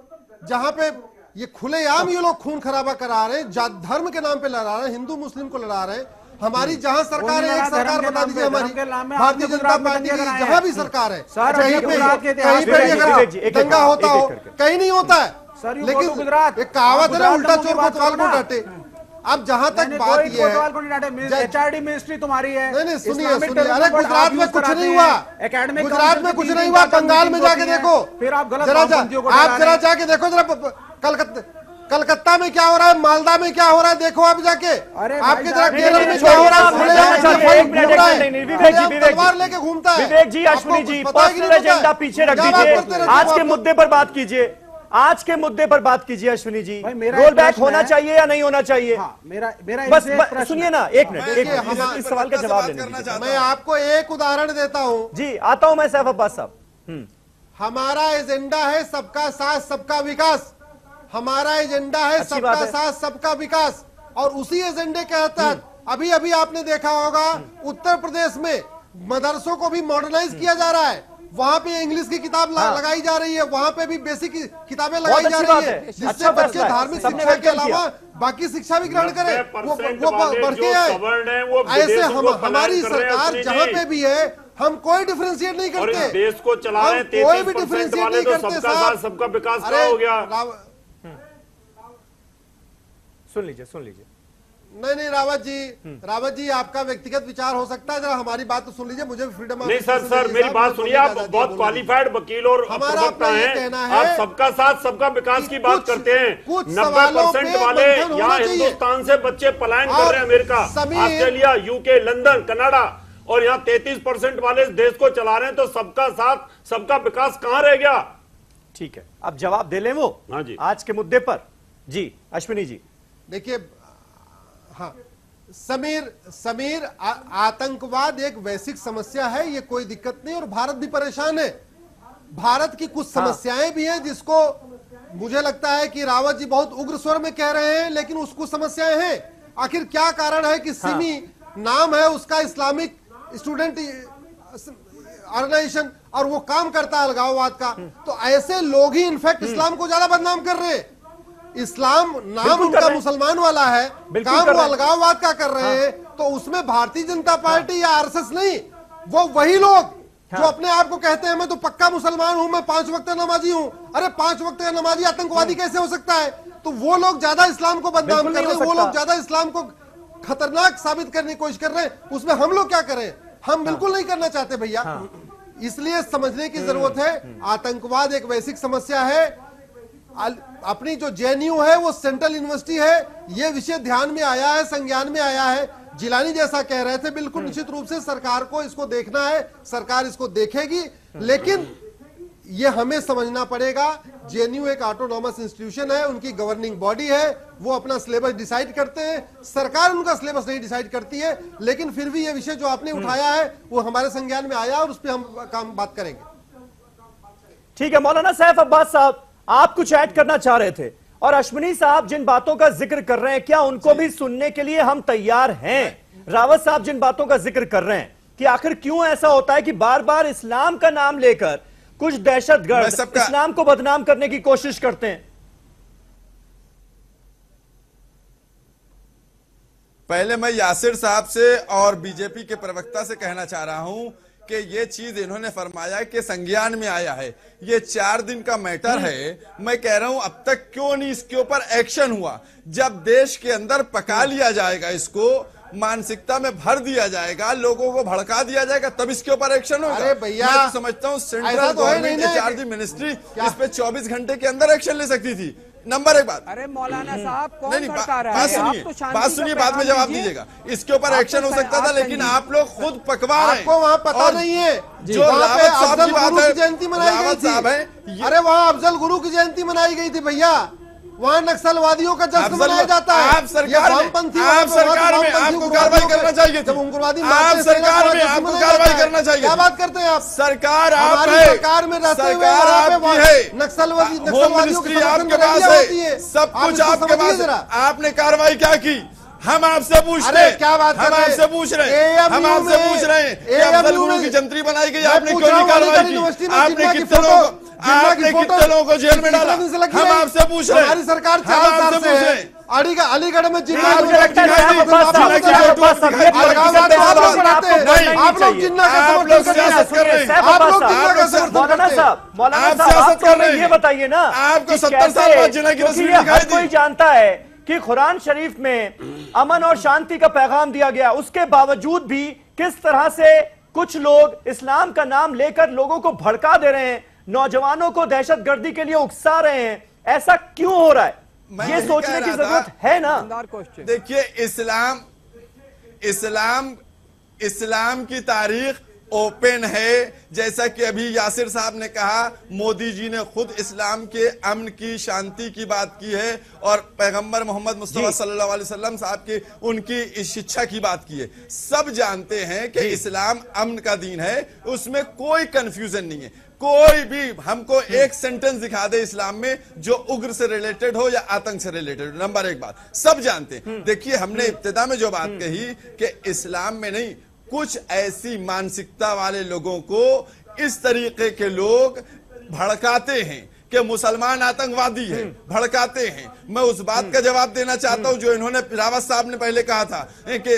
जहां पे ये खुलेआम ये लोग खून खराबा करा रहे हैं, धर्म के नाम पे लड़ा रहे हैं, हिंदू मुस्लिम को लड़ा रहे हैं। हमारी जहां सरकार है, एक सरकार बता दीजिए हमारी भारतीय जनता पार्टी की, जहां भी सरकार है, कहीं पे दंगा होता हो, कहीं नहीं होता है। लेकिन एक कहावत है ना, उल्टा चोर कोतवाल को डांटे। अब जहां तक बात ये है, एचआरडी मिनिस्ट्री तुम्हारी है। नहीं सुनिए, अरे गुजरात में कुछ नहीं हुआ, गुजरात में कुछ नहीं हुआ, बंगाल में जाके देखो, फिर आप जरा जाके देखो, जरा कलकत्ता में क्या हो रहा है, मालदा में क्या हो रहा है, देखो आप जाके। आपके जरा केरल में क्या हो रहा है, तलवार लेके घूमता है। विवेक जी, अश्विनी जी, पर्सनल एजेंडा पीछे रख दीजिए, आज के मुद्दे पर बात कीजिए, आज के मुद्दे पर बात कीजिए। अश्विनी जी, रोल बैक होना चाहिए या नहीं होना चाहिए? मेरा बस सुनिए ना, एक मिनट, इस सवाल का जवाब लेना। मैं आपको एक उदाहरण देता हूँ जी, आता हूँ मैं सैफ अब्बास साहब। हमारा एजेंडा है सबका साथ सबका विकास। हमारा एजेंडा है सबका साथ सबका विकास, और उसी एजेंडे के तहत अभी अभी आपने देखा होगा उत्तर प्रदेश में मदरसों को भी मॉडर्नाइज किया जा रहा है। वहां पे इंग्लिश की किताब लगाई जा रही है, वहां पे भी बेसिक किताबें लगाई जा रही है, जिससे बच्चे धार्मिक शिक्षा के अलावा बाकी शिक्षा भी ग्रहण करें, वो बढ़ के आए। ऐसे हमारी सरकार जहां पे भी है, हम कोई डिफरेंशिएट नहीं करते, देश को चला रहे हैं, कोई भी डिफरेंशिएट नहीं करते। सबका साथ सबका विकास क्या हो गया? सुन लीजिए। नहीं रावत जी आपका व्यक्तिगत विचार हो सकता है, जरा हमारी बात तो सुन लीजिए, मुझे भी फ्रीडम। नहीं सर मेरी बात सुनिए, आप बहुत क्वालिफाइड वकील और प्रवक्ता हैं, आप सबका साथ सबका विकास की बात करते हैं। 90% वाले यहाँ हिंदुस्तान से बच्चे पलायन कर रहे हैं, America, Australia, UK, London, Canada, और यहाँ 33% वाले देश को चला रहे हैं, तो सबका साथ सबका विकास कहाँ रह गया? ठीक है, अब जवाब दे लें वो। हाँ जी, आज के मुद्दे पर जी अश्विनी जी। देखिए, हाँ समीर, आतंकवाद एक वैश्विक समस्या है, ये कोई दिक्कत नहीं, और भारत भी परेशान है। भारत की कुछ समस्याएं भी हैं, जिसको मुझे लगता है कि रावत जी बहुत उग्र स्वर में कह रहे हैं, लेकिन उसको समस्याएं हैं। आखिर क्या कारण है कि सिमी नाम है उसका, इस्लामिक स्टूडेंट ऑर्गेनाइजेशन, और वो काम करता है अलगाववाद का। तो ऐसे लोग ही इनफैक्ट इस्लाम को ज्यादा बदनाम कर रहे हैं। इस्लाम नाम उनका मुसलमान वाला है, काम वो अलगाववाद का कर रहे हैं। तो उसमें भारतीय जनता पार्टी या आरएसएस नहीं, वो वही लोग जो अपने आप को कहते हैं मैं तो पक्का मुसलमान हूं, मैं 5 वक्त नमाजी हूं। अरे 5 वक्त नमाजी आतंकवादी कैसे हो सकता है? तो वो लोग ज्यादा इस्लाम को बदनाम कर रहे हैं, वो लोग ज्यादा इस्लाम को खतरनाक साबित करने की कोशिश कर रहे हैं। उसमें हम लोग क्या करें? हम बिल्कुल नहीं करना चाहते भैया। इसलिए समझने की जरूरत है, आतंकवाद एक वैश्विक समस्या है। अपनी जो जेएनयू है वो सेंट्रल यूनिवर्सिटी है, ये विषय ध्यान में आया है, संज्ञान में आया है। जिलानी जैसा कह रहे थे, बिल्कुल निश्चित रूप से सरकार को इसको देखना है, सरकार इसको देखेगी, लेकिन ये हमें समझना पड़ेगा जेएनयू एक ऑटोनॉमस इंस्टीट्यूशन है, उनकी गवर्निंग बॉडी है, वो अपना सिलेबस डिसाइड करते हैं, सरकार उनका सिलेबस नहीं डिसाइड करती है। लेकिन फिर भी ये विषय जो आपने उठाया है वो हमारे संज्ञान में आया और उस पर हम बात करेंगे। ठीक है मौलाना सैफ अब्बास साहब, आप कुछ ऐड करना चाह रहे थे, और अश्विनी साहब जिन बातों का जिक्र कर रहे हैं क्या उनको भी सुनने के लिए हम तैयार हैं? रावत साहब जिन बातों का जिक्र कर रहे हैं कि आखिर क्यों ऐसा होता है कि बार बार इस्लाम का नाम लेकर कुछ दहशतगर्द इस्लाम को बदनाम करने की कोशिश करते हैं? पहले मैं यासिर साहब से और बीजेपी के प्रवक्ता से कहना चाह रहा हूं कि ये चीज इन्होंने फरमाया कि संज्ञान में आया है, ये 4 दिन का मैटर है। मैं कह रहा हूं अब तक क्यों नहीं इसके ऊपर एक्शन हुआ? जब देश के अंदर पका लिया जाएगा इसको, मानसिकता में भर दिया जाएगा, लोगों को भड़का दिया जाएगा, तब इसके ऊपर एक्शन होगा। अरे भैया, मैं तो समझता हूँ सेंट्रल गवर्नमेंट एचआरडी मिनिस्ट्री इस पे 24 घंटे के अंदर एक्शन ले सकती थी। नंबर एक बात। अरे मौलाना साहब कौन नहीं, भड़का रहा बात है? सुनिए, आप तो बात सुनिए, बाद में जवाब दीजिएगा। इसके ऊपर एक्शन हो सकता था, लेकिन आप लोग खुद पकवा रहे हैं। आपको वहाँ पता नहीं है जो रावत साहब की बात है, जयंती मनाई गई थी। अरे वहाँ अफजल गुरु की जयंती मनाई गई थी भैया, वहाँ नक्सलवादियों का जश्न मनाया जाता है। आप सरकार में आपको कार्रवाई करना चाहिए। जब उग्रवादी आप सरकार में आपको कार्रवाई करना चाहिए। क्या बात करते हैं आप? सरकार आप है, सरकार में रहते हुए आपकी है, नक्सलवादियों की आपके पास है, सब कुछ आपके पास। आपने कार्रवाई क्या की? हम आपसे पूछ रहे हैं, क्या बात हम आपसे पूछ रहे हैं, हम आपसे पूछ रहे हैं कि अफजल गुरु की जंतरी बनाई गई, आपने क्यों नहीं कार्रवाई की? आपने कितने लोगों को जेल में डाला? हम आपसे पूछ रहे हैं। हमारी सरकार 4 साल से है अलीगढ़ में जिन्ना आप लोग जिन्ना का सियासत कर रहे हैं। आप लोग जिन्ना का मौलाना साहब ये बताइए ना, आपको 70 साल बाद जिन्ना की तस्वीर दिखाई दी। कोई जानता है कि कुरान शरीफ में अमन और शांति का पैगाम दिया गया, उसके बावजूद भी किस तरह से कुछ लोग इस्लाम का नाम लेकर लोगों को भड़का दे रहे हैं, नौजवानों को दहशतगर्दी के लिए उकसा रहे हैं। ऐसा क्यों हो रहा है? ये सोचने की जरूरत है ना। देखिए, इस्लाम की तारीख ओपन है। जैसा कि अभी यासिर साहब ने कहा, मोदी जी ने खुद इस्लाम के अमन की, शांति की बात की है और पैगंबर मोहम्मद मुस्तफा सल्लल्लाहु अलैहि वसल्लम साहब की उनकी इस शिक्षा की बात की है। सब जानते हैं कि इस्लाम अमन का दीन है, उसमें कोई कंफ्यूजन नहीं है। कोई भी हमको एक सेंटेंस दिखा दे इस्लाम में जो उग्र से रिलेटेड हो या आतंक से रिलेटेड हो। नंबर एक बात सब जानते हैं। देखिए, हमने इब्तिदा में जो बात कही कि इस्लाम में नहीं, कुछ ऐसी मानसिकता वाले लोगों को इस तरीके के लोग भड़काते हैं कि मुसलमान आतंकवादी है, भड़काते हैं। मैं उस बात का जवाब देना चाहता हूं जो इन्होंने रावत साहब ने पहले कहा था कि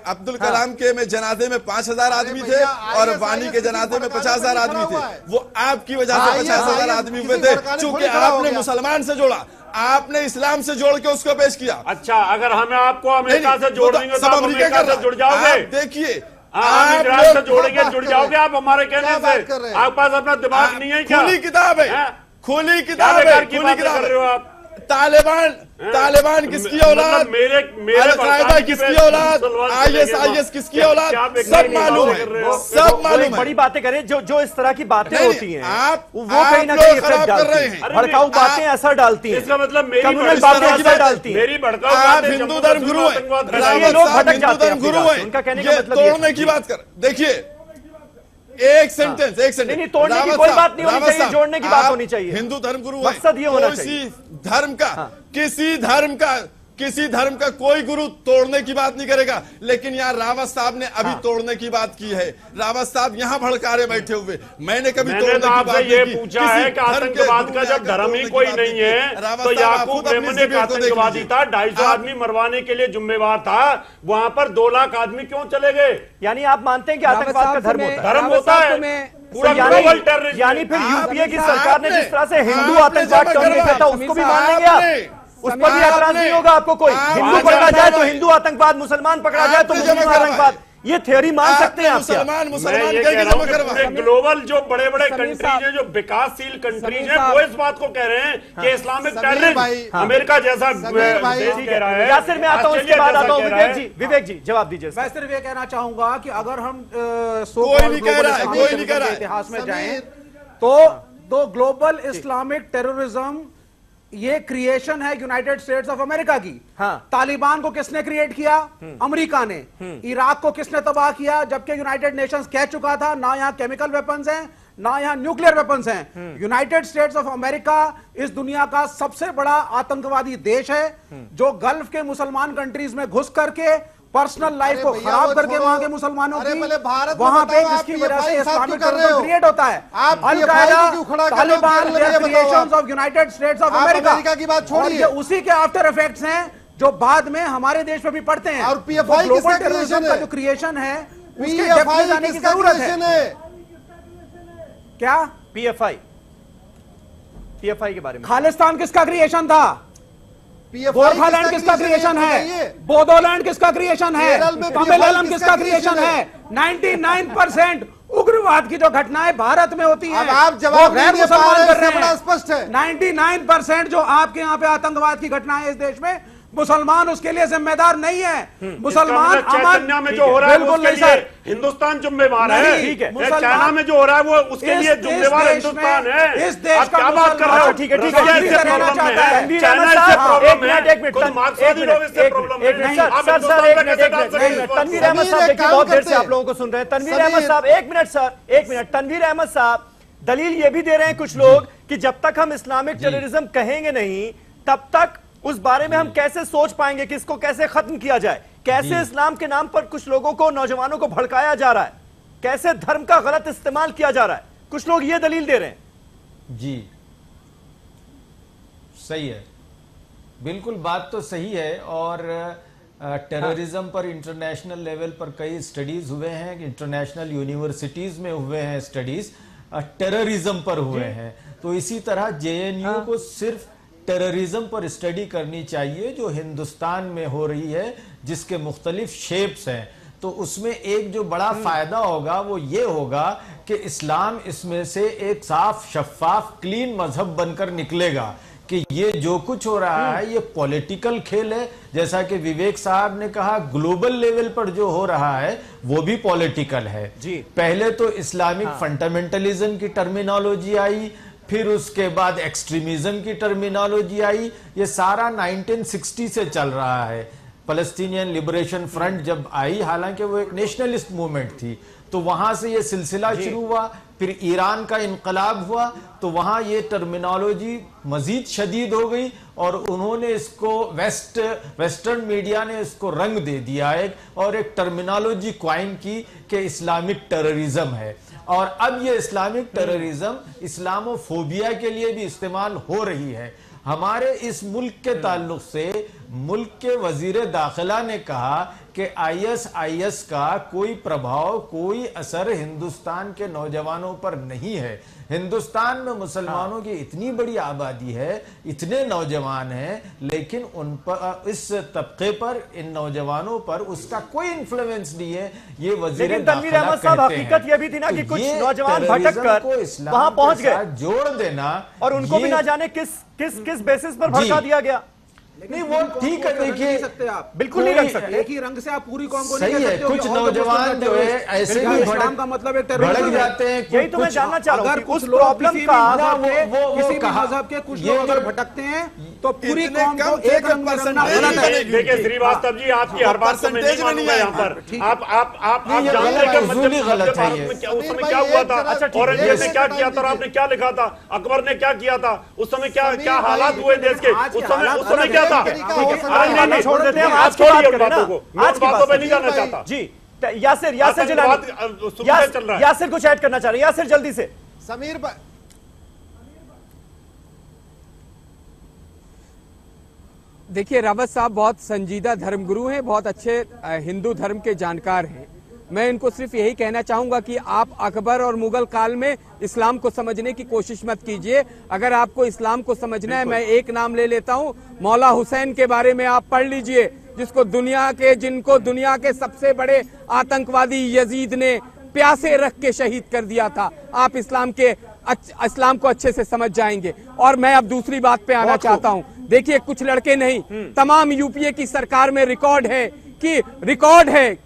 अब्दुल कलाम के में जनाजे में 5000 आदमी थे और वानी के जनाजे में 50,000 आदमी थे। वो आपकी वजह से 50,000 आदमी हुए थे, क्योंकि आपने मुसलमान से जोड़ा, आपने इस्लाम से जोड़ के उसको पेश किया। अच्छा, अगर हमें आपको अमेरिका से जोड़ देंगे तो आप अमेरिका से जुड़ जाओगे। देखिए, आप इजराइल से जोड़ेंगे, जुड़ जाओगे आप हमारे कहने से। आपके पास अपना दिमाग नहीं है क्या? खुली किताब है, खुली किताब है, खुली किताब है। आप तालिबान किसकी औलाद, अल-कायदा किसकी औलाद, ISIS किसकी औलाद, सब मालूम है, सब मालूम है। बड़ी बातें करें जो इस तरह की बातें होती हैं, आप वो कहीं ना कहीं इफेक्ट डालती हैं, भड़काऊ बातें असर डालती हैं। इसका मतलब मेरी बातें असर डालती हैं। मेरी भड़काऊ आप हिंदू धर्म गुरु हैं, हिंदू धर्म गुरु हैं, उनका कहने का मतलब तोड़ने की बात कर। देखिए, एक सेंटेंस नहीं, तोड़ने की कोई बात नहीं होनी चाहिए, जोड़ने की बात होनी चाहिए। हिंदू धर्म गुरु मकसद ये होना चाहिए। धर्म का किसी धर्म का कोई गुरु तोड़ने की बात नहीं करेगा, लेकिन यहाँ रावत साहब ने अभी तोड़ने की बात की है। रावत साहब यहाँ भड़कारे बैठे हुए। मैंने कभी तोड़ने की बात नहीं ये पूछा है कि आतंकवाद का जब धर्म ही कोई नहीं है तो याकूब मेमन एक आतंकवादी था, 250 आदमी मरवाने के लिए जिम्मेवार था, वहां पर 2 लाख आदमी क्यों चले गए? यानी आप मानते हैं कि आतंकवाद का धर्म होता है पूरा ग्लोबल टेररिज्म। यानी फिर यूपीए की सरकार ने जिस तरह से हिंदू आतंकवाद टर्म किया था उसको भी मान लेंगे आप? उस पर भी एतराज नहीं होगा आपको कोई? हिंदू पकड़ा जाए तो हिंदू आतंकवाद, मुसलमान पकड़ा जाए तो मुस्लिम आतंकवाद, ये थ्योरी मान सकते हैं आप? मुसलमान ग्लोबल जो बड़े बड़े कंट्रीज हैं, जो विकासशील कंट्रीज हैं, वो इस बात को कह रहे हैं कि इस्लामिक टेररिज्म अमेरिका जैसा देश कह रहा है। या फिर मैं आता हूं, उसके बाद आता हूं। विवेक जी जवाब दीजिए। मैं सिर्फ ये कहना चाहूंगा कि अगर हम इतिहास में जाएं तो ग्लोबल इस्लामिक टेररिज्म ये क्रिएशन है यूनाइटेड स्टेट्स ऑफ अमेरिका की। तालिबान को किसने क्रिएट किया? अमेरिका ने। इराक को किसने तबाह किया? जबकि यूनाइटेड नेशंस कह चुका था ना यहाँ केमिकल वेपन्स हैं ना यहाँ न्यूक्लियर वेपन्स हैं। यूनाइटेड स्टेट्स ऑफ अमेरिका इस दुनिया का सबसे बड़ा आतंकवादी देश है जो गल्फ के मुसलमान कंट्रीज में घुस करके पर्सनल लाइफ को खराब करके वहां के मुसलमानों की वहां पे जिसकी वजह से इस्लामिक टेररिज्म क्रिएट होता है। Al Qaeda, Taliban, creations of United States of America की बात छोड़िए, उसी के आफ्टर इफेक्ट्स हैं जो बाद में हमारे देश में भी पड़ते हैं। और पीएफआई ग्लोबल टेररिज्म का जो क्रिएशन है उसके डेप्थ में जाने की जरूरत है। क्या पीएफआई के बारे में? खालिस्तान किसका क्रिएशन था? गोरखालैंड किसका क्रिएशन है? बोडोलैंड किसका क्रिएशन है? तमिलनाडु किसका क्रिएशन है? 99% उग्रवाद की जो घटनाएं भारत में होती हैं, आप जवाब गैर मुसलमान कर रहे हैं। स्पष्ट है 99% जो आपके यहाँ पे आतंकवाद की घटनाएं इस देश में, मुसलमान उसके लिए जिम्मेदार नहीं है। मुसलमान चाइना में जो हो रहा है बिल्कुल उसके नहीं लिए सर, हिंदुस्तान जिम्मेवार है। ठीक है, चाइना में जो हो रहा है वो उसके लिए जिम्मेवार हिंदुस्तान है। इस देश का क्या बात कर रहे हो? ठीक है, ठीक रशिया है, इससे रहना प्रॉब्लम चाहता है, है। चाइना इससे प्रॉब्लम है, एक मिनट, कुछ मार्क्सवादी लोग इससे प्रॉब्लम है। तनवीर अहमद साहब देखिए, बहुत देर से आप लोगों को सुन रहे हैं। तनवीर अहमद साहब, एक मिनट सर, एक मिनट। तनवीर अहमद साहब, दलील ये भी दे रहे हैं कुछ लोग कि जब तक हम इस्लामिक टेररिज्म कहेंगे नहीं, तब तक उस बारे में हम कैसे सोच पाएंगे कि इसको कैसे खत्म किया जाए। कैसे इस्लाम के नाम पर कुछ लोगों को, नौजवानों को भड़काया जा रहा है, कैसे धर्म का गलत इस्तेमाल किया जा रहा है, कुछ लोग ये दलील दे रहे हैं। जी सही है, बिल्कुल बात तो सही है। और टेररिज्म पर इंटरनेशनल लेवल पर कई स्टडीज हुए हैं, इंटरनेशनल यूनिवर्सिटीज में हुए हैं स्टडीज, टेररिज्म पर हुए हैं। तो इसी तरह जेएनयू को सिर्फ टेररिज्म पर स्टडी करनी चाहिए जो हिंदुस्तान में हो रही है, जिसके मुख्तलिफ शेप्स हैं। तो उसमें एक जो बड़ा फायदा होगा वो ये होगा कि इस्लाम इसमें से एक साफ, शफाफ, क्लीन मजहब बनकर निकलेगा कि ये जो कुछ हो रहा है ये पॉलिटिकल खेल है। जैसा कि विवेक साहब ने कहा, ग्लोबल लेवल पर जो हो रहा है वो भी पॉलिटिकल है जी। पहले तो इस्लामिक फंडामेंटलिज्म की टर्मिनोलॉजी आई, फिर उसके बाद एक्सट्रीमिज्म की टर्मिनोलॉजी आई। ये सारा 1960 से चल रहा है। पैलेस्टीनियन लिबरेशन फ्रंट जब आई, हालांकि वो एक नेशनलिस्ट मूवमेंट थी, तो वहां से ये सिलसिला शुरू हुआ। फिर ईरान का इनकलाब हुआ तो वहां ये टर्मिनोलॉजी मजीद शदीद हो गई और उन्होंने इसको वेस्टर्न मीडिया ने इसको रंग दे दिया है और एक टर्मिनोलॉजी क्वाइन की कि इस्लामिक टेररिज्म है। और अब ये इस्लामिक टेररिज्म इस्लामोफोबिया के लिए भी इस्तेमाल हो रही है। हमारे इस मुल्क के ताल्लुक से मुल्क के वजीर दाखिला ने कहा कि ISIS का कोई प्रभाव, कोई असर हिंदुस्तान के नौजवानों पर नहीं है। हिंदुस्तान में मुसलमानों की इतनी बड़ी आबादी है, इतने नौजवान हैं, लेकिन उन पर, इस तबके पर, इन नौजवानों पर उसका कोई इन्फ्लुएंस नहीं है। ये वजीर दाखिला कहते हैं। हकीकत ये भी थी ना कि कुछ नौजवान भटक कर वहां पहुंच गए, जोड़ देना, और उनको भी ना जाने किस बेसिस पर भड़का दिया गया। नहीं वो ठीक है, देखिए सकते आप बिल्कुल नहीं रख सकते। एक ही रंग से आप पूरी कौम को सही है। कुछ नौजवान जो है ऐसे भी इस्लाम का मतलब एक भड़क जाते हैं। यही तो मैं जानना चाह रहा हूं कि उस प्रॉब्लम का किसी भी मजहब के कुछ लोग अगर भटकते हैं तो पूरी कौम को एक रंग में रखना गलत है। देखिए श्रीवास्तव जी, आपकी हर बात को मैं नहीं मानूंगा यहाँ पर। आप जानते हैं कि उस समय क्या हुआ था, औरंगजेब ने क्या किया था और आपने क्या लिखा था, अकबर ने क्या किया था, उस समय क्या हालात हुए देश के, उस समय क्या था। छोड़ देते हैं, आज की बात करें ना, आज की बातों पे नहीं जाना चाहता जी। यासिर जिलानी, यासिर कुछ ऐड करना चाह रहे हैं। यासिर जल्दी से। समीर देखिए, रावत साहब बहुत संजीदा धर्मगुरु हैं, बहुत अच्छे हिंदू धर्म के जानकार हैं। मैं इनको सिर्फ यही कहना चाहूंगा कि आप अकबर और मुगल काल में इस्लाम को समझने की कोशिश मत कीजिए। अगर आपको इस्लाम को समझना है, मैं एक नाम ले लेता हूं, मौला हुसैन के बारे में आप पढ़ लीजिए, जिनको दुनिया के सबसे बड़े आतंकवादी यजीद ने प्यासे रख के शहीद कर दिया था। आप इस्लाम को अच्छे से समझ जाएंगे। और मैं अब दूसरी बात पे आना चाहता हूं। देखिए, कुछ लड़के नहीं, तमाम यूपीए की सरकार में रिकॉर्ड है कि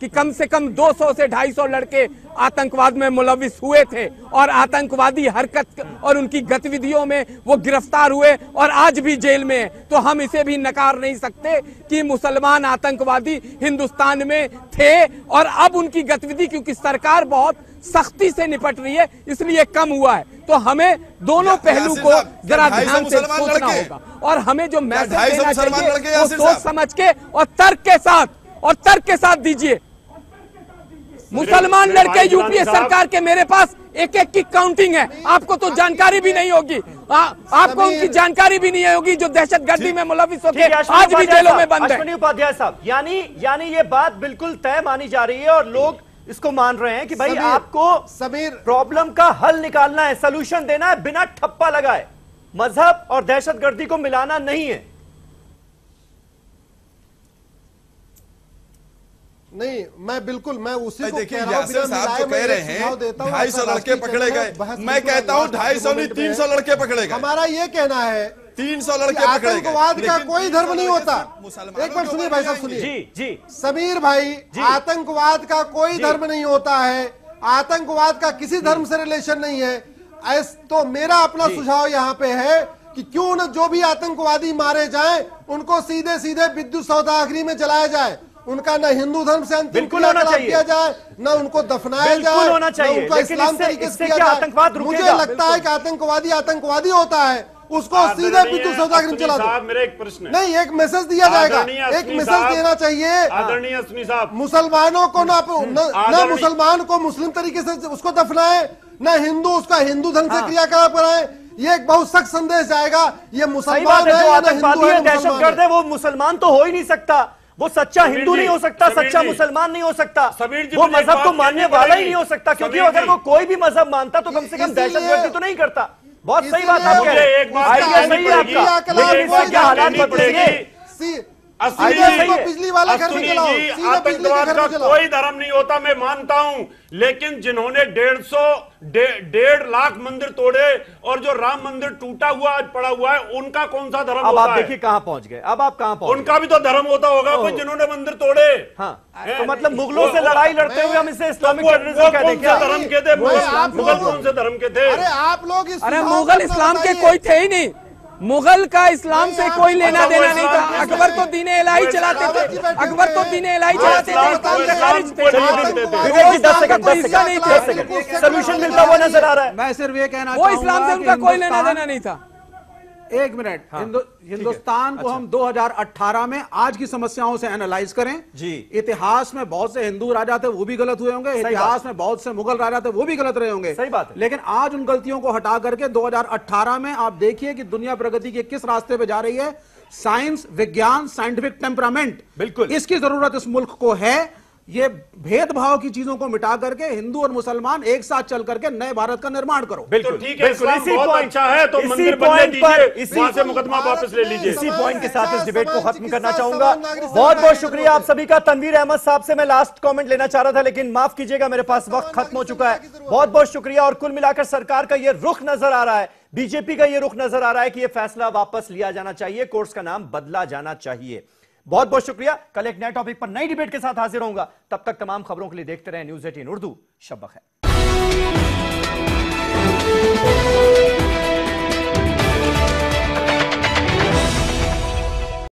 कम से कम 200 से 250 लड़के आतंकवाद में मुलविस हुए थे और आतंकवादी हरकत और उनकी गतिविधियों में वो गिरफ्तार हुए और आज भी जेल में है। तो हम इसे भी नकार नहीं सकते कि मुसलमान आतंकवादी हिंदुस्तान में थे और अब उनकी गतिविधि, क्योंकि सरकार बहुत सख्ती से निपट रही है, इसलिए कम हुआ है। तो हमें दोनों पहलू को जरा ध्यान से सोचना होगा और हमें जो मैसेज देना चाहिए वो सोच समझ के और तर्क के साथ दीजिए। मुसलमान लड़के यूपीए सरकार के मेरे पास एक की काउंटिंग है, आपको तो जानकारी भी नहीं होगी। आपको उनकी जानकारी भी नहीं होगी जो दहशतगर्दी में मुलविस होकर आज भी जेलों में बंद है। अश्विनी उपाध्याय साहब, यानी ये बात बिल्कुल तय मानी जा रही है और लोग इसको मान रहे हैं कि भाई आपको प्रॉब्लम का हल निकालना है, सलूशन देना है, बिना ठप्पा लगाए। मजहब और दहशतगर्दी को मिलाना नहीं है। नहीं, मैं बिल्कुल मैं उसी को देखिए कह रहा हूं, यासिर साहब जो कह रहे हैं 250 लड़के पकड़े गए, मैं कहता हूं 250 नहीं 300 लड़के पकड़े गए। हमारा ये कहना है 300 लड़के पकड़े गए। आतंकवाद का कोई धर्म नहीं होता। एक बार सुनिए भाई साहब, सुनिए जी समीर भाई, आतंकवाद का कोई धर्म नहीं होता है, आतंकवाद का किसी धर्म से रिलेशन नहीं है। तो मेरा अपना सुझाव यहाँ पे है कि क्यों न जो भी आतंकवादी मारे जाएं उनको सीधे सीधे विद्युत सौदागरी में जलाया जाए, उनका न हिंदू धर्म से अंतिम क्रियाकलाप किया जाए, न उनको दफनाया जाए, न उनका इस्लाम तरीके से किया जाए। मुझे लगता है कि आतंकवादी होता है, उसको सीधे विद्युत सौदागरी में चला दो। मेरा एक प्रश्न नहीं, एक मैसेज दिया जाएगा, एक मैसेज देना चाहिए आदरणीय सुनी साहब, मुसलमानों को न मुसलमान को मुस्लिम तरीके से उसको दफनाए, न हिंदू उसका हिंदू धर्म से क्रियाकलाप कराए। ये एक बहुत सख्त संदेश जाएगा। ये मुसलमान है, आतंकवादी है, दहशतगर्द है, वो मुसलमान तो हो ही नहीं सकता, वो सच्चा हिंदू नहीं हो सकता, सच्चा मुसलमान नहीं हो सकता, वो मजहब को मानने वाला ही नहीं हो सकता, क्योंकि अगर वो कोई भी मजहब मानता तो कम से कम दहशतगर्दी तो नहीं करता। बहुत सही बात आप कह रहे हैं, आइडिया सही है आपका, लेकिन इससे क्या हालात बदलेंगे? बिजली वाला घर में चलाओ। आतंकवाद का कोई धर्म नहीं होता, मैं मानता हूं, लेकिन जिन्होंने 1.5 लाख मंदिर तोड़े और जो राम मंदिर टूटा हुआ आज पड़ा हुआ है, उनका कौन सा धर्म होता है? अब आप देखिए कहां पहुंच गए, अब आप कहां पहुंच, उनका भी तो धर्म होता होगा कोई, जिन्होंने मंदिर तोड़े। हाँ, तो मतलब मुगलों से लड़ाई लड़ते हुए हम इसे इस्लामिक टेररिज्म कहते हैं क्या? धर्म के थे मुगल, कौन से धर्म के थे? अरे आप लोग, अरे मुगल इस्लाम के कोई थे ही नहीं, मुगल का इस्लाम से कोई लेना देना नहीं था। अकबर तो दीन-ए इलाही चलाते थे, अकबर तो दीन-ए इलाही चलाते थे। सोल्यूशन मिलता हुआ नजर आ रहा है। मैं सिर्फ ये कहना वो इस्लाम से उनका कोई लेना देना नहीं था। एक मिनट, हिंदुस्तान को हम 2018 में आज की समस्याओं से एनालाइज करें जी। इतिहास में बहुत से हिंदू राजा थे, वो भी गलत हुए होंगे, इतिहास में बहुत से मुगल राजा थे, वो भी गलत रहे होंगे, सही बात है। लेकिन आज उन गलतियों को हटा करके 2018 में आप देखिए कि दुनिया प्रगति के किस रास्ते पे जा रही है। साइंस, विज्ञान, साइंटिफिक टेम्परामेंट, बिल्कुल इसकी जरूरत इस मुल्क को है। ये भेदभाव की चीजों को मिटा करके हिंदू और मुसलमान एक साथ चल करके नए भारत का निर्माण करो। बिल्कुल ठीक है, इस्लाम बहुत अच्छा है, तो मंदिर बनने दीजिए, वहां से मुकदमा वापस ले लीजिए। इसी पॉइंट के साथ इस डिबेट को खत्म करना चाहूंगा। बहुत बहुत शुक्रिया आप सभी का। तनवीर अहमद साहब से मैं लास्ट कमेंट लेना चाह रहा था, लेकिन माफ कीजिएगा मेरे पास वक्त खत्म हो चुका है। बहुत बहुत शुक्रिया। और कुल मिलाकर सरकार का यह रुख नजर आ रहा है, बीजेपी का यह रुख नजर आ रहा है कि यह फैसला वापस लिया जाना चाहिए, कोर्स का नाम बदला जाना चाहिए। बहुत बहुत शुक्रिया। कल एक नए टॉपिक पर नई डिबेट के साथ हाजिर होऊंगा। तब तक तमाम खबरों के लिए देखते रहें न्यूज़ 18 उर्दू। शब बखैर।